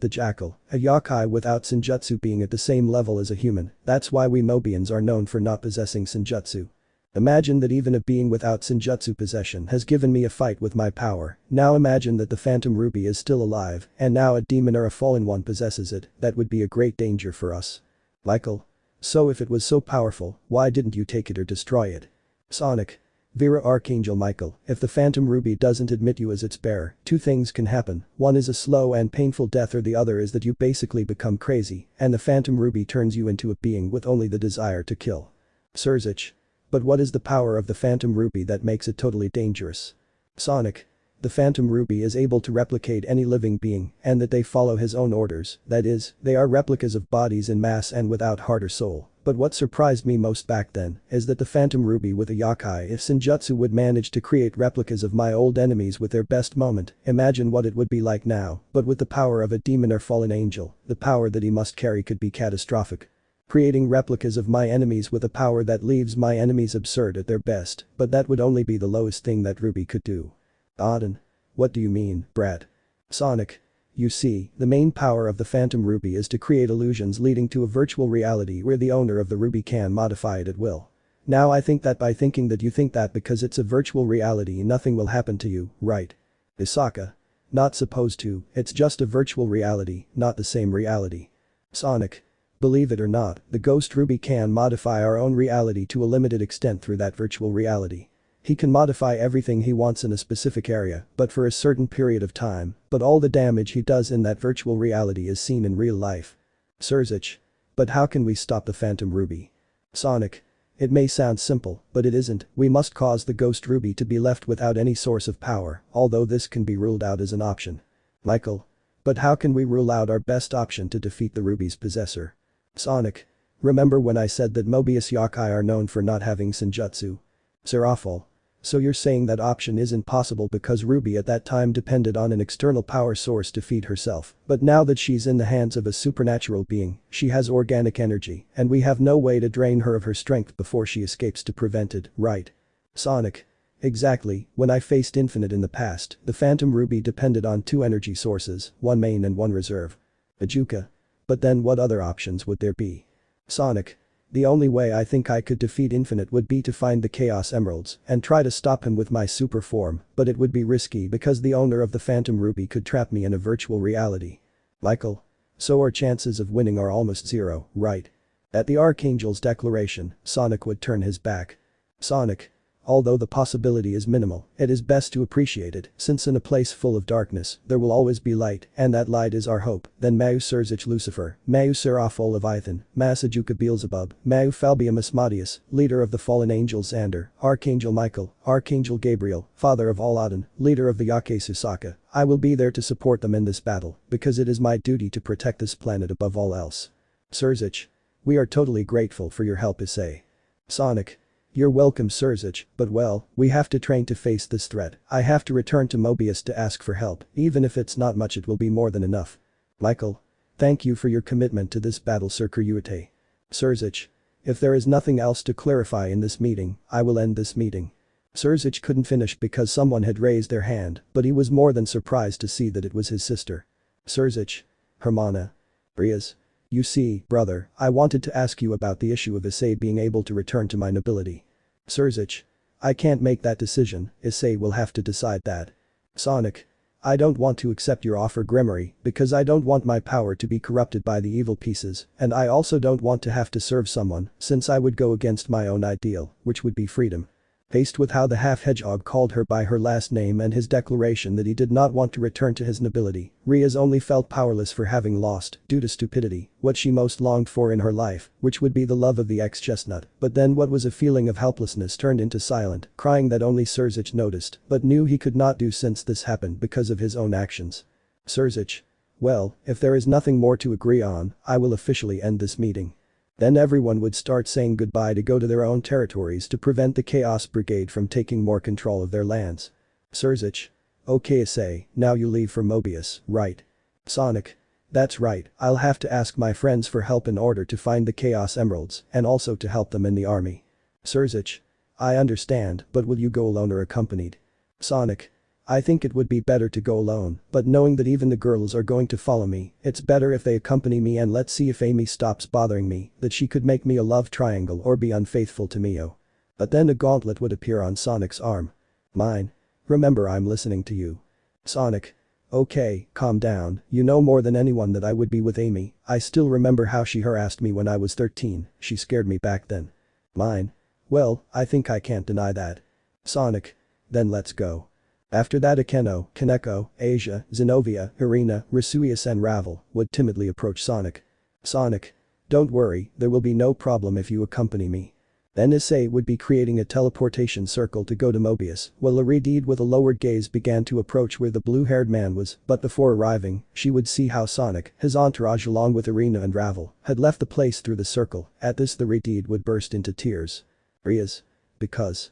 the Jackal, a yokai without senjutsu being at the same level as a human. That's why we Mobians are known for not possessing senjutsu. Imagine that even a being without senjutsu possession has given me a fight with my power. Now imagine that the Phantom Ruby is still alive, and now a demon or a fallen one possesses it. That would be a great danger for us. Michael. So if it was so powerful, why didn't you take it or destroy it? Sonic. Vera Archangel Michael, if the Phantom Ruby doesn't admit you as its bearer, two things can happen. One is a slow and painful death, or the other is that you basically become crazy, and the Phantom Ruby turns you into a being with only the desire to kill. Sirzechs. But what is the power of the Phantom Ruby that makes it totally dangerous? Sonic. The Phantom Ruby is able to replicate any living being, and that they follow his own orders, that is, they are replicas of bodies in mass and without heart or soul. But what surprised me most back then is that the Phantom Ruby with a yokai if senjutsu would manage to create replicas of my old enemies with their best moment, imagine what it would be like now, but with the power of a demon or fallen angel, the power that he must carry could be catastrophic. Creating replicas of my enemies with a power that leaves my enemies absurd at their best, but that would only be the lowest thing that Ruby could do. Auden. What do you mean, Brad? Sonic. You see, the main power of the Phantom Ruby is to create illusions leading to a virtual reality where the owner of the ruby can modify it at will. Now I think that by thinking that you think that because it's a virtual reality nothing will happen to you, right? Isaka. Not supposed to, it's just a virtual reality, not the same reality. Sonic. Believe it or not, the Ghost Ruby can modify our own reality to a limited extent through that virtual reality. He can modify everything he wants in a specific area, but for a certain period of time, but all the damage he does in that virtual reality is seen in real life. Sirzechs. But how can we stop the Phantom Ruby? Sonic. It may sound simple, but it isn't. We must cause the Ghost Ruby to be left without any source of power, although this can be ruled out as an option. Michael. But how can we rule out our best option to defeat the Ruby's possessor? Sonic. Remember when I said that Mobius yokai are known for not having senjutsu? Serafal. So you're saying that option isn't possible because Ruby at that time depended on an external power source to feed herself, but now that she's in the hands of a supernatural being, she has organic energy, and we have no way to drain her of her strength before she escapes to prevent it, right? Sonic. Exactly, when I faced Infinite in the past, the Phantom Ruby depended on two energy sources, one main and one reserve. Ajuka. But then what other options would there be? Sonic. The only way I think I could defeat Infinite would be to find the Chaos Emeralds and try to stop him with my super form, but it would be risky because the owner of the Phantom Ruby could trap me in a virtual reality. Michael. So our chances of winning are almost zero, right? At the Archangel's declaration, Sonic would turn his back. Sonic. Although the possibility is minimal, it is best to appreciate it, since in a place full of darkness, there will always be light, and that light is our hope. Then Mau Sirzechs Lucifer, Mau Serafal Leviathan, Mas Ajuka Beelzebub, Mau Falbium Asmodeus, leader of the fallen angels Xander, Archangel Michael, Archangel Gabriel, father of all Odin, leader of the Yakesusaka. I will be there to support them in this battle, because it is my duty to protect this planet above all else. Sirzechs. We are totally grateful for your help, Issei. Sonic. You're welcome, Sirzechs, but well, we have to train to face this threat. I have to return to Mobius to ask for help, even if it's not much it will be more than enough. Michael. Thank you for your commitment to this battle, Sekiryuutei. Sirzechs. If there is nothing else to clarify in this meeting, I will end this meeting. Sirzechs couldn't finish because someone had raised their hand, but he was more than surprised to see that it was his sister. Sirzechs. Hermana. Rias. You see, brother, I wanted to ask you about the issue of Issei being able to return to my nobility. Sirzechs. I can't make that decision, Issei will have to decide that. Sonic. I don't want to accept your offer, Gremory, because I don't want my power to be corrupted by the evil pieces, and I also don't want to have to serve someone, since I would go against my own ideal, which would be freedom. Faced with how the half-hedgehog called her by her last name and his declaration that he did not want to return to his nobility, Rias only felt powerless for having lost, due to stupidity, what she most longed for in her life, which would be the love of the ex-chestnut. But then what was a feeling of helplessness turned into silent, crying that only Sirzechs noticed, but knew he could not do since this happened because of his own actions. Sirzechs. Well, if there is nothing more to agree on, I will officially end this meeting. Then everyone would start saying goodbye to go to their own territories to prevent the Chaos Brigade from taking more control of their lands. Sirzechs. Okay, Issei, now you leave for Mobius, right? Sonic. That's right, I'll have to ask my friends for help in order to find the Chaos Emeralds and also to help them in the army. Sirzechs. I understand, but will you go alone or accompanied? Sonic. I think it would be better to go alone, but knowing that even the girls are going to follow me, it's better if they accompany me, and let's see if Amy stops bothering me, that she could make me a love triangle or be unfaithful to Mio. But then a gauntlet would appear on Sonic's arm. Mine. Remember, I'm listening to you. Sonic. Okay, calm down, you know more than anyone that I would be with Amy. I still remember how she harassed me when I was 13, she scared me back then. Mine. Well, I think I can't deny that. Sonic. Then let's go. After that Akeno, Kaneko, Asia, Zenobia, Irina, Rasuius and Ravel would timidly approach Sonic. Sonic. Don't worry, there will be no problem if you accompany me. Then Issei would be creating a teleportation circle to go to Mobius, while Laridid with a lowered gaze began to approach where the blue-haired man was, but before arriving, she would see how Sonic, his entourage along with Irina and Ravel, had left the place through the circle. At this the Laridid would burst into tears. Rias. Because.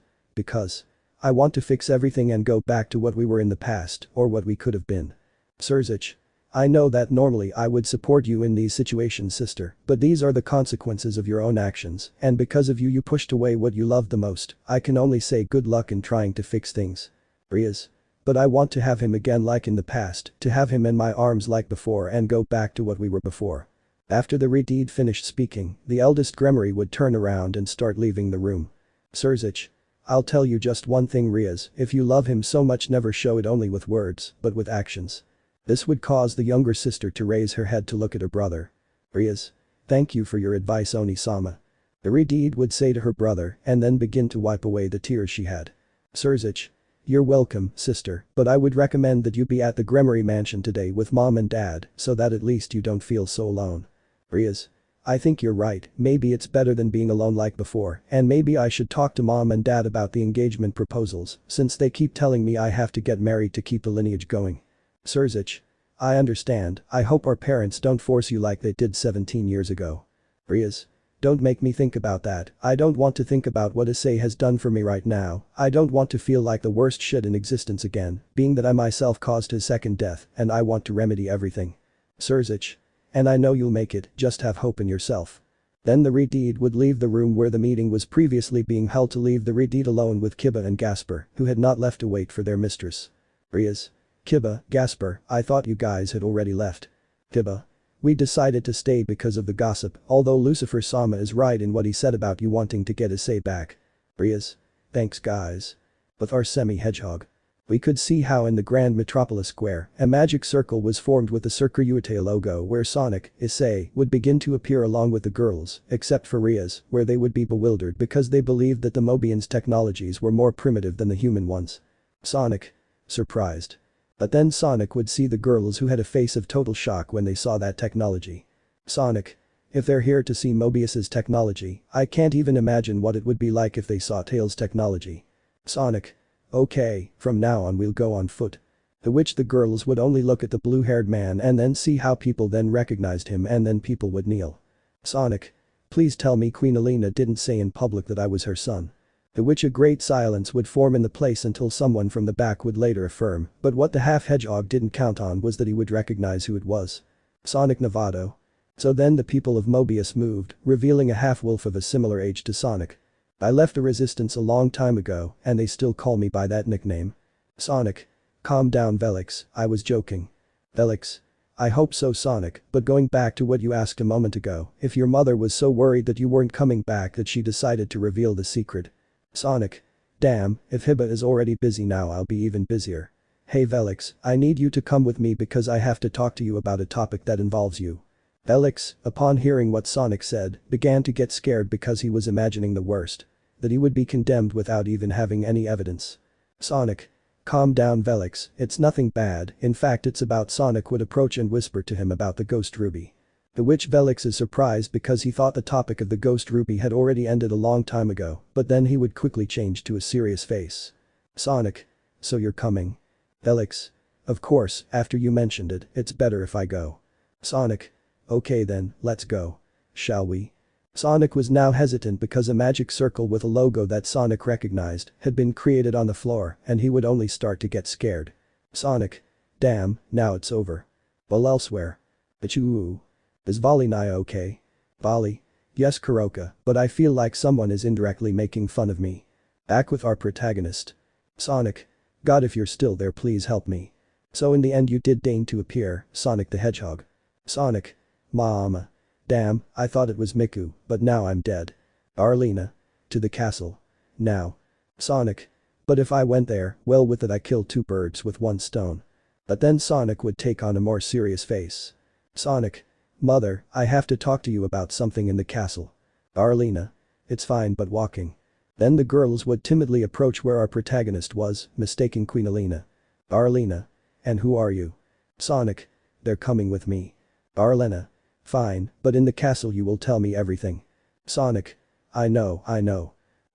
I want to fix everything and go back to what we were in the past, or what we could have been. Sirzechs. I know that normally I would support you in these situations, sister, but these are the consequences of your own actions, and because of you you pushed away what you loved the most. I can only say good luck in trying to fix things. Rias. But I want to have him again like in the past, to have him in my arms like before and go back to what we were before. After the Redid finished speaking, the eldest Gremory would turn around and start leaving the room. Sirzechs. I'll tell you just one thing, Rias, if you love him so much, never show it only with words, but with actions. This would cause the younger sister to raise her head to look at her brother. Rias. Thank you for your advice, Oni-sama. Iridid would say to her brother and then begin to wipe away the tears she had. Sirzechs. You're welcome, sister, but I would recommend that you be at the Gremory mansion today with mom and dad so that at least you don't feel so alone. Rias. I think you're right, maybe it's better than being alone like before, and maybe I should talk to mom and dad about the engagement proposals, since they keep telling me I have to get married to keep the lineage going. Sirzechs. I understand, I hope our parents don't force you like they did 17 years ago. Rias. Don't make me think about that, I don't want to think about what Issei has done for me right now, I don't want to feel like the worst shit in existence again, being that I myself caused his second death and I want to remedy everything. Sirzechs. And I know you'll make it, just have hope in yourself. Then the Redeed would leave the room where the meeting was previously being held to leave the Redeed alone with Kiba and Gasper, who had not left to wait for their mistress. Rias. Kiba, Gasper, I thought you guys had already left. Kiba. We decided to stay because of the gossip, although Lucifer-sama is right in what he said about you wanting to get Issei back. Rias. Thanks guys. With our semi-hedgehog. We could see how in the Grand Metropolis Square, a magic circle was formed with the Sekiryuutei logo where Sonic, Issei, would begin to appear along with the girls, except for Rias, where they would be bewildered because they believed that the Mobians' technologies were more primitive than the human ones. Sonic. Surprised. But then Sonic would see the girls who had a face of total shock when they saw that technology. Sonic. If they're here to see Mobius's technology, I can't even imagine what it would be like if they saw Tails' technology. Sonic. Okay, from now on we'll go on foot. To which the girls would only look at the blue-haired man and then see how people then recognized him and then people would kneel. Sonic. Please tell me Queen Alina didn't say in public that I was her son. To which a great silence would form in the place until someone from the back would later affirm, but what the half-hedgehog didn't count on was that he would recognize who it was. Sonic Novato. So then the people of Mobius moved, revealing a half-wolf of a similar age to Sonic. I left the resistance a long time ago, and they still call me by that nickname. Sonic. Calm down Velix, I was joking. Velix. I hope so Sonic, but going back to what you asked a moment ago, if your mother was so worried that you weren't coming back that she decided to reveal the secret. Sonic. Damn, if Hiba is already busy now I'll be even busier. Hey Velix, I need you to come with me because I have to talk to you about a topic that involves you. Velix, upon hearing what Sonic said, began to get scared because he was imagining the worst. That he would be condemned without even having any evidence. Sonic. Calm down Velix, it's nothing bad, in fact it's about Sonic would approach and whisper to him about the Ghost Ruby. The which Velix is surprised because he thought the topic of the Ghost Ruby had already ended a long time ago, but then he would quickly change to a serious face. Sonic. So you're coming. Velix. Of course, after you mentioned it, it's better if I go. Sonic. Okay then, let's go. Shall we? Sonic was now hesitant because a magic circle with a logo that Sonic recognized had been created on the floor and he would only start to get scared. Sonic. Damn, now it's over. Well elsewhere. Achoo. Is Valina okay? Vali. Yes Kuroka, but I feel like someone is indirectly making fun of me. Back with our protagonist. Sonic. God if you're still there please help me. So in the end you did deign to appear, Sonic the Hedgehog. Sonic. Mama. Damn, I thought it was Miku, but now I'm dead. Arlena. To the castle. Now. Sonic. But if I went there, well with it I killed two birds with one stone. But then Sonic would take on a more serious face. Sonic. Mother, I have to talk to you about something in the castle. Arlena. It's fine but walking. Then the girls would timidly approach where our protagonist was, mistaking Queen Alina. Arlena. And who are you? Sonic. They're coming with me. Arlena. Fine, but in the castle you will tell me everything. Sonic. I know.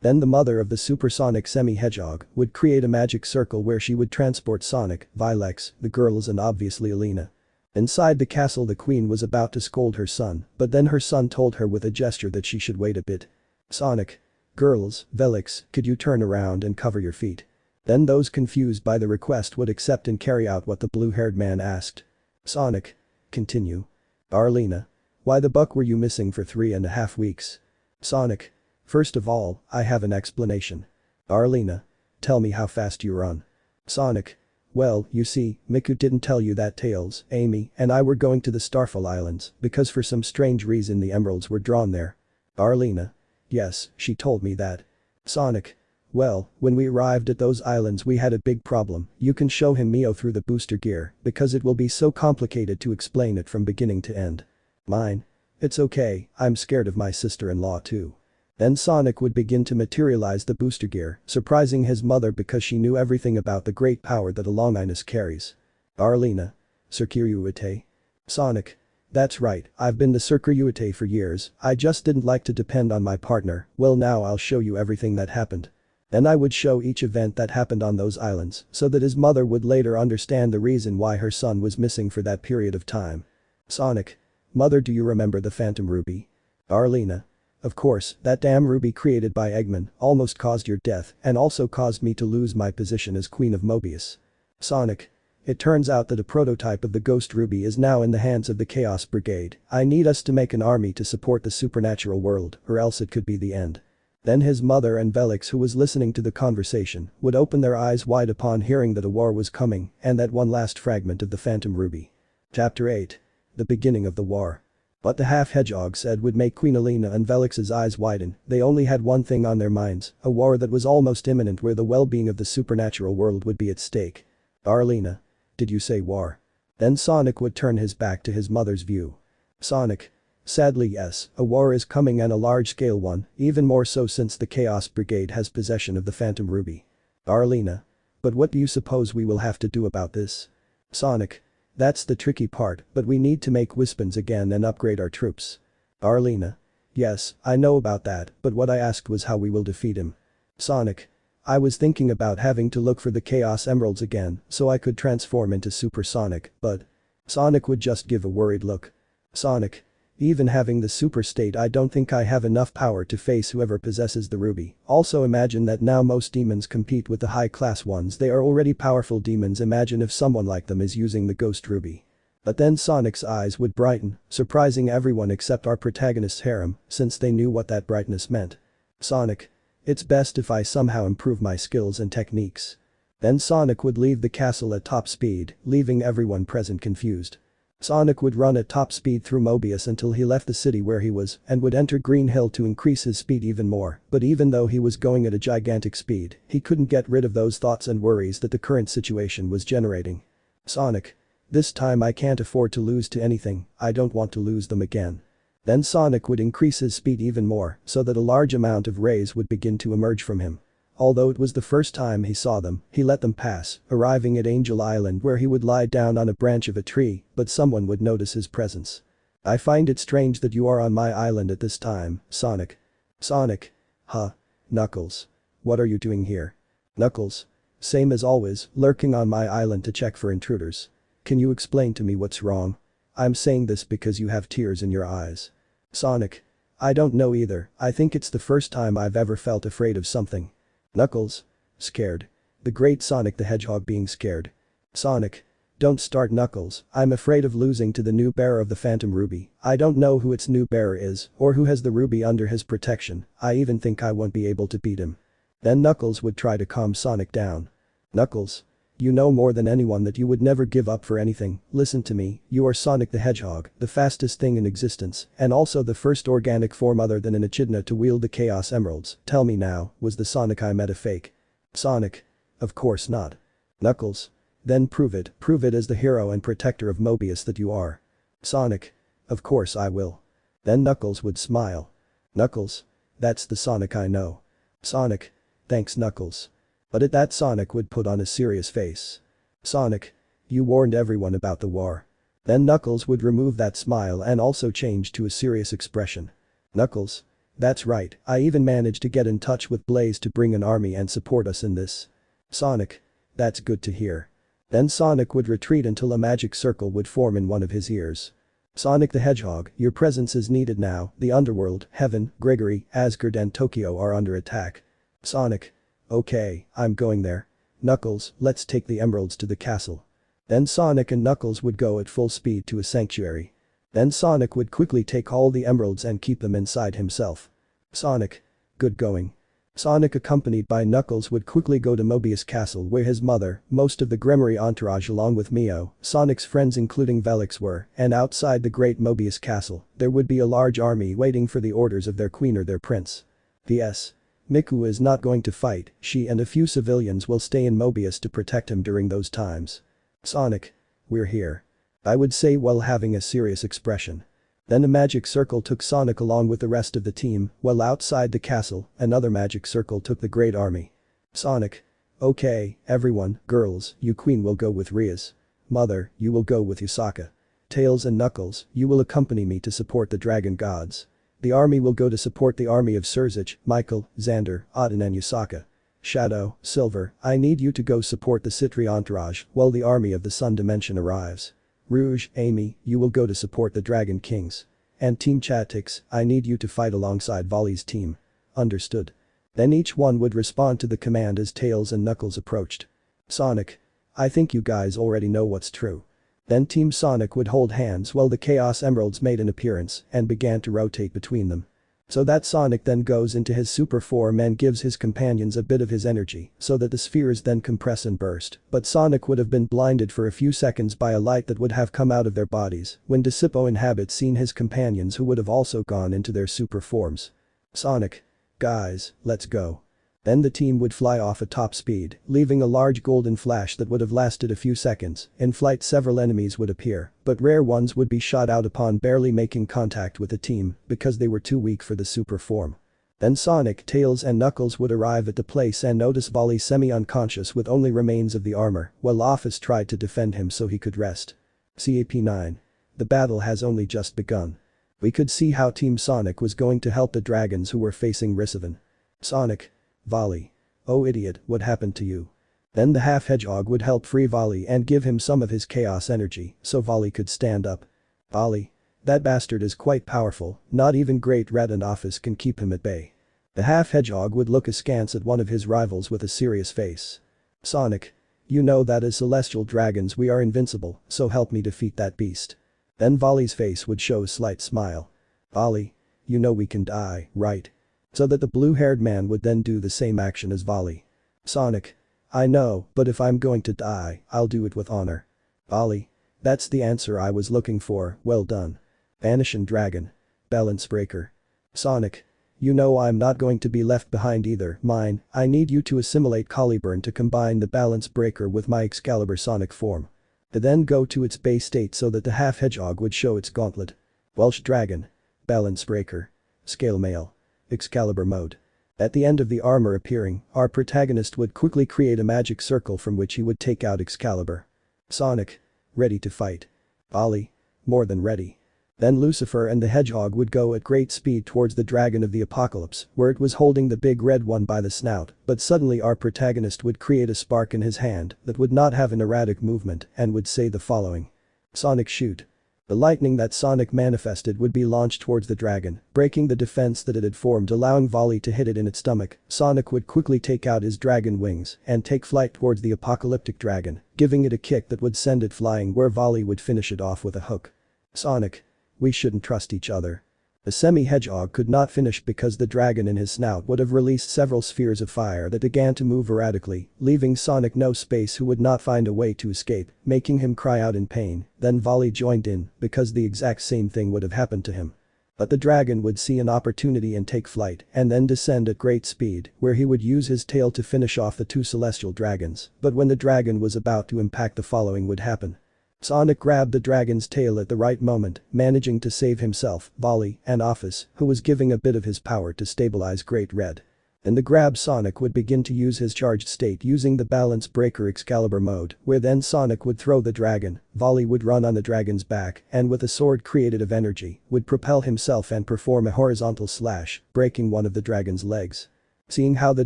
Then the mother of the supersonic semi-hedgehog would create a magic circle where she would transport Sonic, Vilex, the girls and obviously Alina. Inside the castle the queen was about to scold her son, but then her son told her with a gesture that she should wait a bit. Sonic. Girls, Velix, could you turn around and cover your feet? Then those confused by the request would accept and carry out what the blue-haired man asked. Sonic. Continue. Arlena. Why the buck were you missing for 3.5 weeks? Sonic. First of all, I have an explanation. Arlena. Tell me how fast you run. Sonic. Well, you see, Miku didn't tell you that Tails, Amy, and I were going to the Starfall Islands because for some strange reason the emeralds were drawn there. Arlena. Yes, she told me that. Sonic. Well, when we arrived at those islands we had a big problem, you can show him Mio through the booster gear because it will be so complicated to explain it from beginning to end. Mine. It's okay, I'm scared of my sister-in-law too. Then Sonic would begin to materialize the booster gear, surprising his mother because she knew everything about the great power that a Longinus carries. Arlena. Sekiryuutei. Sonic. That's right, I've been the Sekiryuutei for years, I just didn't like to depend on my partner, well now I'll show you everything that happened. Then I would show each event that happened on those islands so that his mother would later understand the reason why her son was missing for that period of time. Sonic. Mother, do you remember the Phantom Ruby? Arlena. Of course, that damn ruby created by Eggman almost caused your death and also caused me to lose my position as Queen of Mobius. Sonic. It turns out that a prototype of the Ghost Ruby is now in the hands of the Chaos Brigade. I need us to make an army to support the supernatural world or else it could be the end. Then his mother and Velix, who was listening to the conversation, would open their eyes wide upon hearing that a war was coming and that one last fragment of the Phantom Ruby. Chapter 8. The beginning of the war. What the half-hedgehog said would make Queen Alina and Velix's eyes widen. They only had one thing on their minds, a war that was almost imminent where the well-being of the supernatural world would be at stake. Arlena. Did you say war? Then Sonic would turn his back to his mother's view. Sonic. Sadly yes, a war is coming and a large-scale one, even more so since the Chaos Brigade has possession of the Phantom Ruby. Arlena. But what do you suppose we will have to do about this? Sonic. That's the tricky part, but we need to make weapons again and upgrade our troops. Arlena. Yes, I know about that, but what I asked was how we will defeat him. Sonic. I was thinking about having to look for the Chaos Emeralds again so I could transform into Super Sonic, but… Sonic would just give a worried look. Sonic. Even having the super state, I don't think I have enough power to face whoever possesses the ruby. Also imagine that now most demons compete with the high-class ones, they are already powerful demons, imagine if someone like them is using the Ghost Ruby. But then Sonic's eyes would brighten, surprising everyone except our protagonist's harem, since they knew what that brightness meant. Sonic. It's best if I somehow improve my skills and techniques. Then Sonic would leave the castle at top speed, leaving everyone present confused. Sonic would run at top speed through Mobius until he left the city where he was and would enter Green Hill to increase his speed even more, but even though he was going at a gigantic speed, he couldn't get rid of those thoughts and worries that the current situation was generating. Sonic. This time I can't afford to lose to anything, I don't want to lose them again. Then Sonic would increase his speed even more so that a large amount of rays would begin to emerge from him. Although it was the first time he saw them, he let them pass, arriving at Angel Island where he would lie down on a branch of a tree, but someone would notice his presence. I find it strange that you are on my island at this time, Sonic. Sonic. Huh. Knuckles. What are you doing here? Knuckles. Same as always, lurking on my island to check for intruders. Can you explain to me what's wrong? I'm saying this because you have tears in your eyes. Sonic. I don't know either, I think it's the first time I've ever felt afraid of something. Knuckles. Scared. The great Sonic the Hedgehog being scared. Sonic. Don't start, Knuckles, I'm afraid of losing to the new bearer of the Phantom Ruby. I don't know who its new bearer is or who has the ruby under his protection, I even think I won't be able to beat him. Then Knuckles would try to calm Sonic down. Knuckles. You know more than anyone that you would never give up for anything, listen to me, you are Sonic the Hedgehog, the fastest thing in existence, and also the first organic form other than an echidna to wield the Chaos Emeralds. Tell me now, was the Sonic I met a fake? Sonic. Of course not. Knuckles. Then prove it as the hero and protector of Mobius that you are. Sonic. Of course I will. Then Knuckles would smile. Knuckles. That's the Sonic I know. Sonic. Thanks, Knuckles. But at that Sonic would put on a serious face. Sonic. You warned everyone about the war. Then Knuckles would remove that smile and also change to a serious expression. Knuckles. That's right, I even managed to get in touch with Blaze to bring an army and support us in this. Sonic. That's good to hear. Then Sonic would retreat until a magic circle would form in one of his ears. Sonic the Hedgehog, your presence is needed now, the underworld, heaven, Gregory, Asgard and Tokyo are under attack. Sonic. Okay, I'm going there. Knuckles, let's take the emeralds to the castle. Then Sonic and Knuckles would go at full speed to a sanctuary. Then Sonic would quickly take all the emeralds and keep them inside himself. Sonic. Good going. Sonic accompanied by Knuckles would quickly go to Mobius Castle where his mother, most of the Gremory entourage along with Mio, Sonic's friends including Velix were, and outside the great Mobius Castle, there would be a large army waiting for the orders of their queen or their prince. P.S. Miku is not going to fight, she and a few civilians will stay in Mobius to protect him during those times. Sonic. We're here. I would say while having a serious expression. Then a magic circle took Sonic along with the rest of the team, while outside the castle, another magic circle took the Great Army. Sonic. Okay, everyone, girls, you queen will go with Rias. Mother, you will go with Yusaka. Tails and Knuckles, you will accompany me to support the dragon gods. The army will go to support the army of Sirzechs, Michael, Xander, Auden and Yusaka. Shadow, Silver, I need you to go support the Sitri entourage while the army of the Sun Dimension arrives. Rouge, Amy, you will go to support the Dragon Kings. And Team Chatix, I need you to fight alongside Volley's team. Understood. Then each one would respond to the command as Tails and Knuckles approached. Sonic. I think you guys already know what's true. Then Team Sonic would hold hands while the Chaos Emeralds made an appearance and began to rotate between them. So that Sonic then goes into his super form and gives his companions a bit of his energy so that the spheres then compress and burst, but Sonic would have been blinded for a few seconds by a light that would have come out of their bodies when Disippo and Habit seen his companions who would have also gone into their super forms. Sonic. Guys, let's go. Then the team would fly off at top speed, leaving a large golden flash that would have lasted a few seconds. In flight several enemies would appear, but rare ones would be shot out upon barely making contact with the team because they were too weak for the super form. Then Sonic, Tails and Knuckles would arrive at the place and notice Volley semi-unconscious with only remains of the armor, while Office tried to defend him so he could rest. CAP9. The battle has only just begun. We could see how Team Sonic was going to help the dragons who were facing Risavan. Sonic. Volley. Oh idiot, what happened to you? Then the half hedgehog would help free Volley and give him some of his chaos energy so Volley could stand up. Volley. That bastard is quite powerful, not even Great Red and Office can keep him at bay. The half hedgehog would look askance at one of his rivals with a serious face. Sonic. You know that as celestial dragons we are invincible, so help me defeat that beast. Then Volley's face would show a slight smile. Volley. You know we can die, right? So that the blue-haired man would then do the same action as Volley. Sonic. I know, but if I'm going to die, I'll do it with honor. Volley. That's the answer I was looking for, well done. Banish and Dragon. Balance Breaker. Sonic. You know I'm not going to be left behind either, mine, I need you to assimilate Caliburn to combine the Balance Breaker with my Excalibur Sonic form. To then go to its base state so that the half hedgehog would show its gauntlet. Welsh Dragon. Balance Breaker. Scale Mail. Excalibur mode. At the end of the armor appearing, our protagonist would quickly create a magic circle from which he would take out Excalibur. Sonic. Ready to fight. Volley. More than ready. Then Lucifer and the hedgehog would go at great speed towards the dragon of the apocalypse, where it was holding the big red one by the snout, but suddenly our protagonist would create a spark in his hand that would not have an erratic movement and would say the following. Sonic shoot. The lightning that Sonic manifested would be launched towards the dragon, breaking the defense that it had formed, allowing Volley to hit it in its stomach. Sonic would quickly take out his dragon wings and take flight towards the apocalyptic dragon, giving it a kick that would send it flying where Volley would finish it off with a hook. Sonic. We shouldn't trust each other. The semi-hedgehog could not finish because the dragon in his snout would have released several spheres of fire that began to move erratically, leaving Sonic no space who would not find a way to escape, making him cry out in pain. Then Volley joined in because the exact same thing would have happened to him. But the dragon would see an opportunity and take flight and then descend at great speed where he would use his tail to finish off the two celestial dragons, but when the dragon was about to impact the following would happen. Sonic grabbed the dragon's tail at the right moment, managing to save himself, Volley, and Office, who was giving a bit of his power to stabilize Great Red. In the grab Sonic would begin to use his charged state using the Balance Breaker Excalibur mode, where then Sonic would throw the dragon, Volley would run on the dragon's back and with a sword created of energy, would propel himself and perform a horizontal slash, breaking one of the dragon's legs. Seeing how the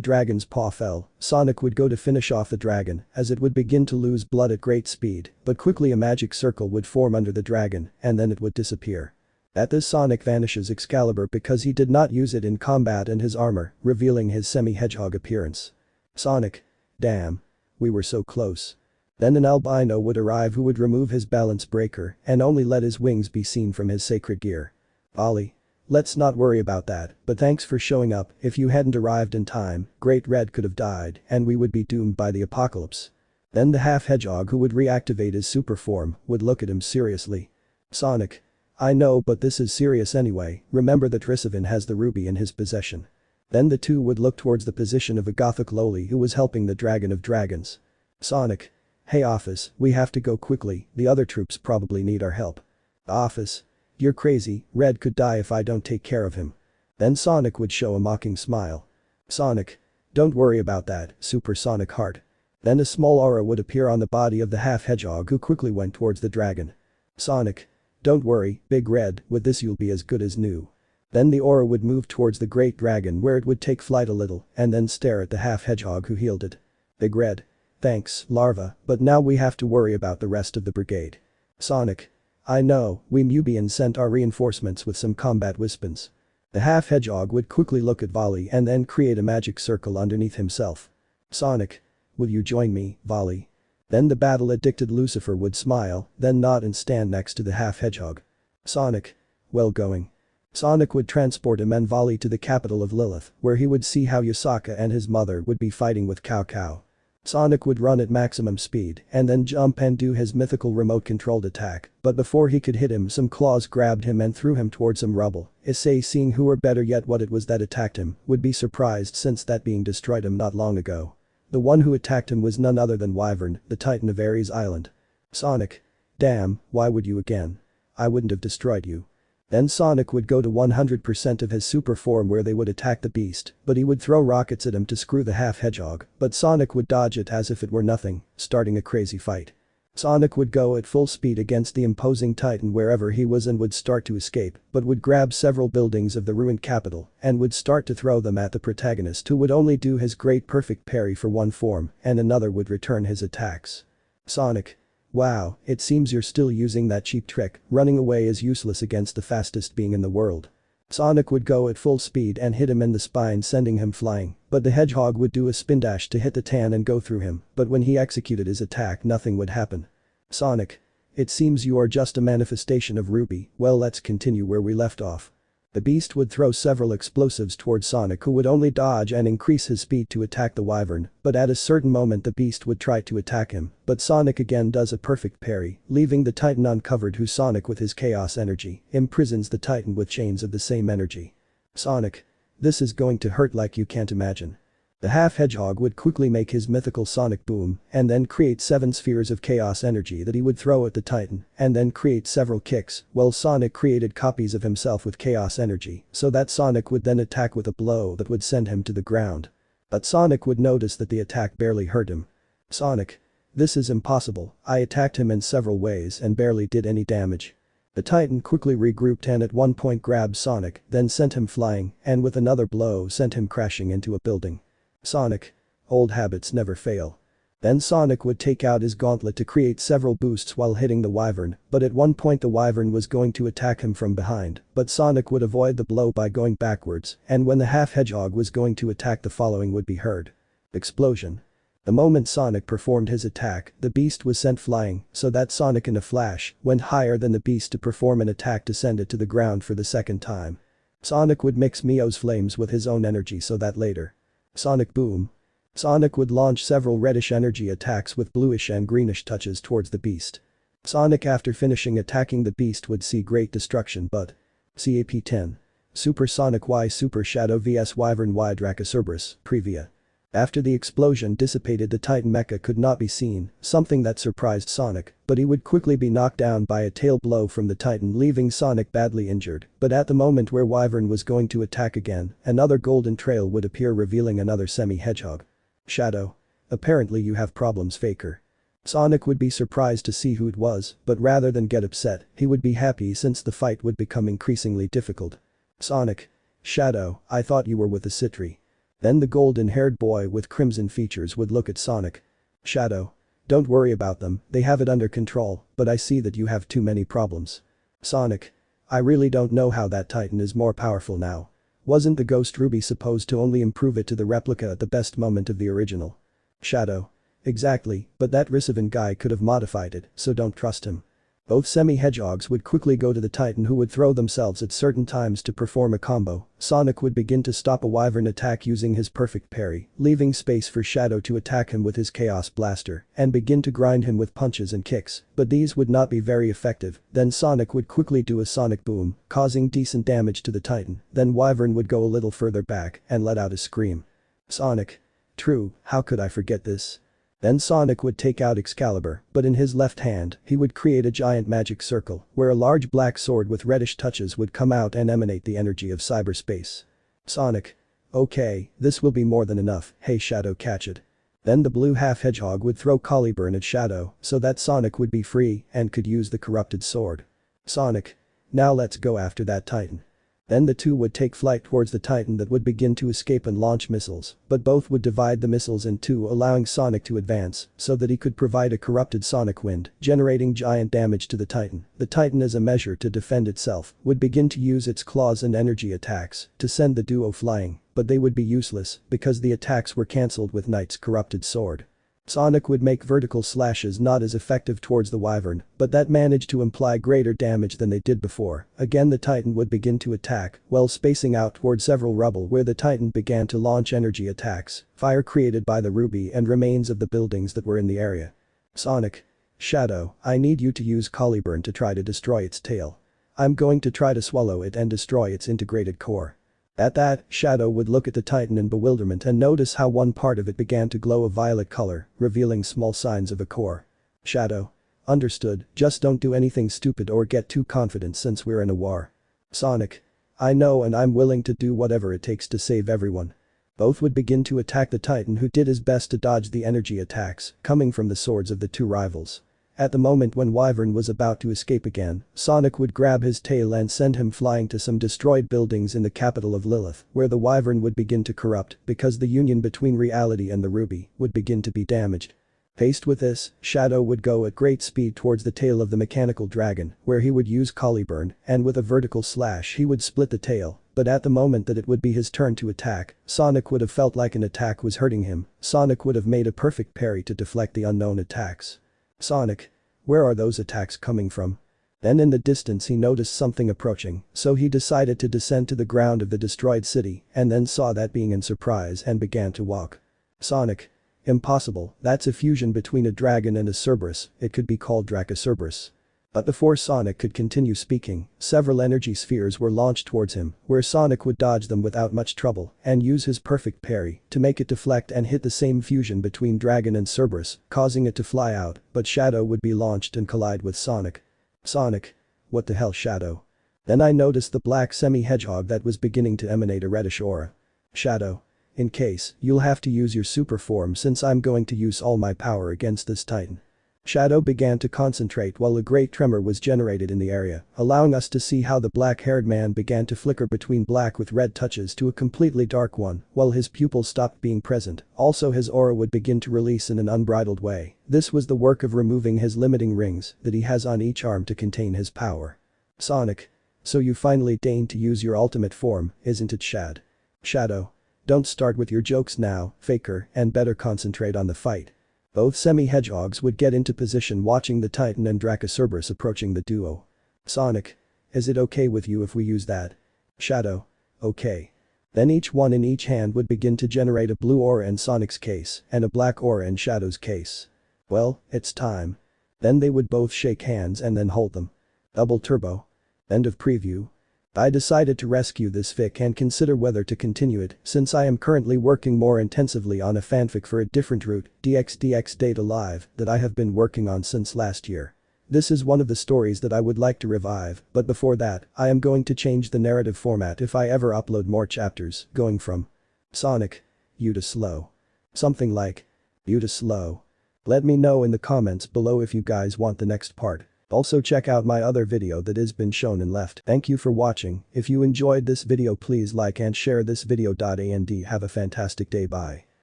dragon's paw fell, Sonic would go to finish off the dragon as it would begin to lose blood at great speed, but quickly a magic circle would form under the dragon and then it would disappear. At this Sonic vanishes Excalibur because he did not use it in combat and his armor, revealing his semi-hedgehog appearance. Sonic. Damn. We were so close. Then an albino would arrive who would remove his balance breaker and only let his wings be seen from his sacred gear. Volley. Let's not worry about that, but thanks for showing up. If you hadn't arrived in time, Great Red could have died and we would be doomed by the apocalypse. Then the half hedgehog who would reactivate his super form would look at him seriously. Sonic. I know, but this is serious anyway, remember that Risavan has the ruby in his possession. Then the two would look towards the position of a gothic loli who was helping the dragon of dragons. Sonic. Hey Office, we have to go quickly, the other troops probably need our help. Office. You're crazy, Red could die if I don't take care of him. Then Sonic would show a mocking smile. Sonic. Don't worry about that, Supersonic Heart. Then a small aura would appear on the body of the half-hedgehog who quickly went towards the dragon. Sonic. Don't worry, Big Red, with this you'll be as good as new. Then the aura would move towards the great dragon where it would take flight a little and then stare at the half-hedgehog who healed it. Big Red. Thanks, Larva, but now we have to worry about the rest of the brigade. Sonic. I know, we Mubians sent our reinforcements with some combat weapons. The half-hedgehog would quickly look at Volley and then create a magic circle underneath himself. Sonic. Will you join me, Volley? Then the battle-addicted Lucifer would smile, then nod and stand next to the half-hedgehog. Sonic. Well going. Sonic would transport him and Volley to the capital of Lilith, where he would see how Yasaka and his mother would be fighting with Kuoh. Sonic would run at maximum speed and then jump and do his mythical remote-controlled attack, but before he could hit him some claws grabbed him and threw him towards some rubble. Issei, seeing who or better yet what it was that attacked him, would be surprised since that being destroyed him not long ago. The one who attacked him was none other than Wyvern, the Titan of Ares Island. Sonic. Damn, why would you again? I wouldn't have destroyed you. Then Sonic would go to 100% of his super form where they would attack the beast, but he would throw rockets at him to screw the half-hedgehog, but Sonic would dodge it as if it were nothing, starting a crazy fight. Sonic would go at full speed against the imposing Titan wherever he was and would start to escape, but would grab several buildings of the ruined capital and would start to throw them at the protagonist who would only do his great perfect parry for one form and another would return his attacks. Sonic. Wow, it seems you're still using that cheap trick, running away is useless against the fastest being in the world. Sonic would go at full speed and hit him in the spine sending him flying, but the hedgehog would do a spin dash to hit the tan and go through him, but when he executed his attack nothing would happen. Sonic. It seems you are just a manifestation of Ruby, well let's continue where we left off. The beast would throw several explosives towards Sonic who would only dodge and increase his speed to attack the wyvern, but at a certain moment the beast would try to attack him, but Sonic again does a perfect parry, leaving the Titan uncovered who Sonic with his chaos energy imprisons the Titan with chains of the same energy. Sonic. This is going to hurt like you can't imagine. The half-hedgehog would quickly make his mythical sonic boom and then create 7 spheres of chaos energy that he would throw at the Titan and then create several kicks while Sonic created copies of himself with chaos energy so that Sonic would then attack with a blow that would send him to the ground. But Sonic would notice that the attack barely hurt him. Sonic. This is impossible, I attacked him in several ways and barely did any damage. The Titan quickly regrouped and at one point grabbed Sonic, then sent him flying and with another blow sent him crashing into a building. Sonic. Old habits never fail. Then Sonic would take out his gauntlet to create several boosts while hitting the wyvern, but at one point the wyvern was going to attack him from behind, but Sonic would avoid the blow by going backwards, and when the half-hedgehog was going to attack the following would be heard. Explosion. The moment Sonic performed his attack, the beast was sent flying, so that Sonic in a flash went higher than the beast to perform an attack to send it to the ground for the second time. Sonic would mix Mio's flames with his own energy so that later. Sonic boom. Sonic would launch several reddish energy attacks with bluish and greenish touches towards the beast. Sonic after finishing attacking the beast would see great destruction but. CAP-10. Supersonic Y Super Shadow vs Wyvern Y Dracocerberus, Previa. After the explosion dissipated the Titan Mecha could not be seen, something that surprised Sonic, but he would quickly be knocked down by a tail blow from the Titan leaving Sonic badly injured, but at the moment where Wyvern was going to attack again, another golden trail would appear revealing another semi-hedgehog. Shadow. Apparently you have problems, Faker. Sonic would be surprised to see who it was, but rather than get upset, he would be happy since the fight would become increasingly difficult. Sonic. Shadow, I thought you were with the Sitri. Then the golden-haired boy with crimson features would look at Sonic. Shadow. Don't worry about them, they have it under control, but I see that you have too many problems. Sonic. I really don't know how that Titan is more powerful now. Wasn't the Ghost Ruby supposed to only improve it to the replica at the best moment of the original? Shadow. Exactly, but that Risivan guy could have modified it, so don't trust him. Both semi-hedgehogs would quickly go to the Titan who would throw themselves at certain times to perform a combo. Sonic would begin to stop a wyvern attack using his perfect parry, leaving space for Shadow to attack him with his Chaos Blaster and begin to grind him with punches and kicks, but these would not be very effective. Then Sonic would quickly do a Sonic Boom, causing decent damage to the Titan, then Wyvern would go a little further back and let out a scream. Sonic. True, how could I forget this? Then Sonic would take out Excalibur, but in his left hand, he would create a giant magic circle, where a large black sword with reddish touches would come out and emanate the energy of cyberspace. Sonic. Okay, this will be more than enough, hey Shadow, catch it. Then the blue half hedgehog would throw Caliburn at Shadow, so that Sonic would be free and could use the corrupted sword. Sonic. Now let's go after that Titan. Then the two would take flight towards the Titan that would begin to escape and launch missiles, but both would divide the missiles in two, allowing Sonic to advance so that he could provide a corrupted sonic wind, generating giant damage to the Titan. The Titan, as a measure to defend itself, would begin to use its claws and energy attacks to send the duo flying, but they would be useless because the attacks were cancelled with Knight's corrupted sword. Sonic would make vertical slashes not as effective towards the Wyvern, but that managed to imply greater damage than they did before. Again the Titan would begin to attack, while spacing out toward several rubble where the Titan began to launch energy attacks, fire created by the ruby and remains of the buildings that were in the area. Sonic. Shadow, I need you to use Caliburn to try to destroy its tail. I'm going to try to swallow it and destroy its integrated core. At that, Shadow would look at the Titan in bewilderment and notice how one part of it began to glow a violet color, revealing small signs of a core. Shadow. Understood, just don't do anything stupid or get too confident since we're in a war. Sonic. I know, and I'm willing to do whatever it takes to save everyone. Both would begin to attack the Titan, who did his best to dodge the energy attacks coming from the swords of the two rivals. At the moment when Wyvern was about to escape again, Sonic would grab his tail and send him flying to some destroyed buildings in the capital of Lilith, where the Wyvern would begin to corrupt because the union between reality and the ruby would begin to be damaged. Faced with this, Shadow would go at great speed towards the tail of the mechanical dragon, where he would use Caliburn, and with a vertical slash he would split the tail, but at the moment that it would be his turn to attack, Sonic would have felt like an attack was hurting him. Sonic would have made a perfect parry to deflect the unknown attacks. Sonic. Where are those attacks coming from? Then in the distance he noticed something approaching, so he decided to descend to the ground of the destroyed city and then saw that being in surprise and began to walk. Sonic. Impossible, that's a fusion between a dragon and a Cerberus, it could be called Dracocerberus. But before Sonic could continue speaking, several energy spheres were launched towards him, where Sonic would dodge them without much trouble and use his perfect parry to make it deflect and hit the same fusion between Dragon and Cerberus, causing it to fly out, but Shadow would be launched and collide with Sonic. Sonic. What the hell, Shadow? Then I noticed the black semi-hedgehog that was beginning to emanate a reddish aura. Shadow. In case, you'll have to use your super form since I'm going to use all my power against this Titan. Shadow began to concentrate while a great tremor was generated in the area, allowing us to see how the black-haired man began to flicker between black with red touches to a completely dark one, while his pupils stopped being present. Also his aura would begin to release in an unbridled way. This was the work of removing his limiting rings that he has on each arm to contain his power. Sonic. So you finally deigned to use your ultimate form, isn't it, Shad? Shadow. Don't start with your jokes now, Faker, and better concentrate on the fight. Both semi-hedgehogs would get into position watching the Titan and Dracocerberus approaching the duo. Sonic. Is it okay with you if we use that? Shadow. Okay. Then each one in each hand would begin to generate a blue aura in Sonic's case and a black aura in Shadow's case. Well, it's time. Then they would both shake hands and then hold them. Double turbo. End of preview. I decided to rescue this fic and consider whether to continue it since I am currently working more intensively on a fanfic for a different route, DXDX Date Alive, that I have been working on since last year. This is one of the stories that I would like to revive, but before that, I am going to change the narrative format if I ever upload more chapters, going from Sonic. You to slow. Something like you to slow. Let me know in the comments below if you guys want the next part. Also check out my other video that has been shown and left. Thank you for watching. If you enjoyed this video please like and share this video. And have a fantastic day. Bye.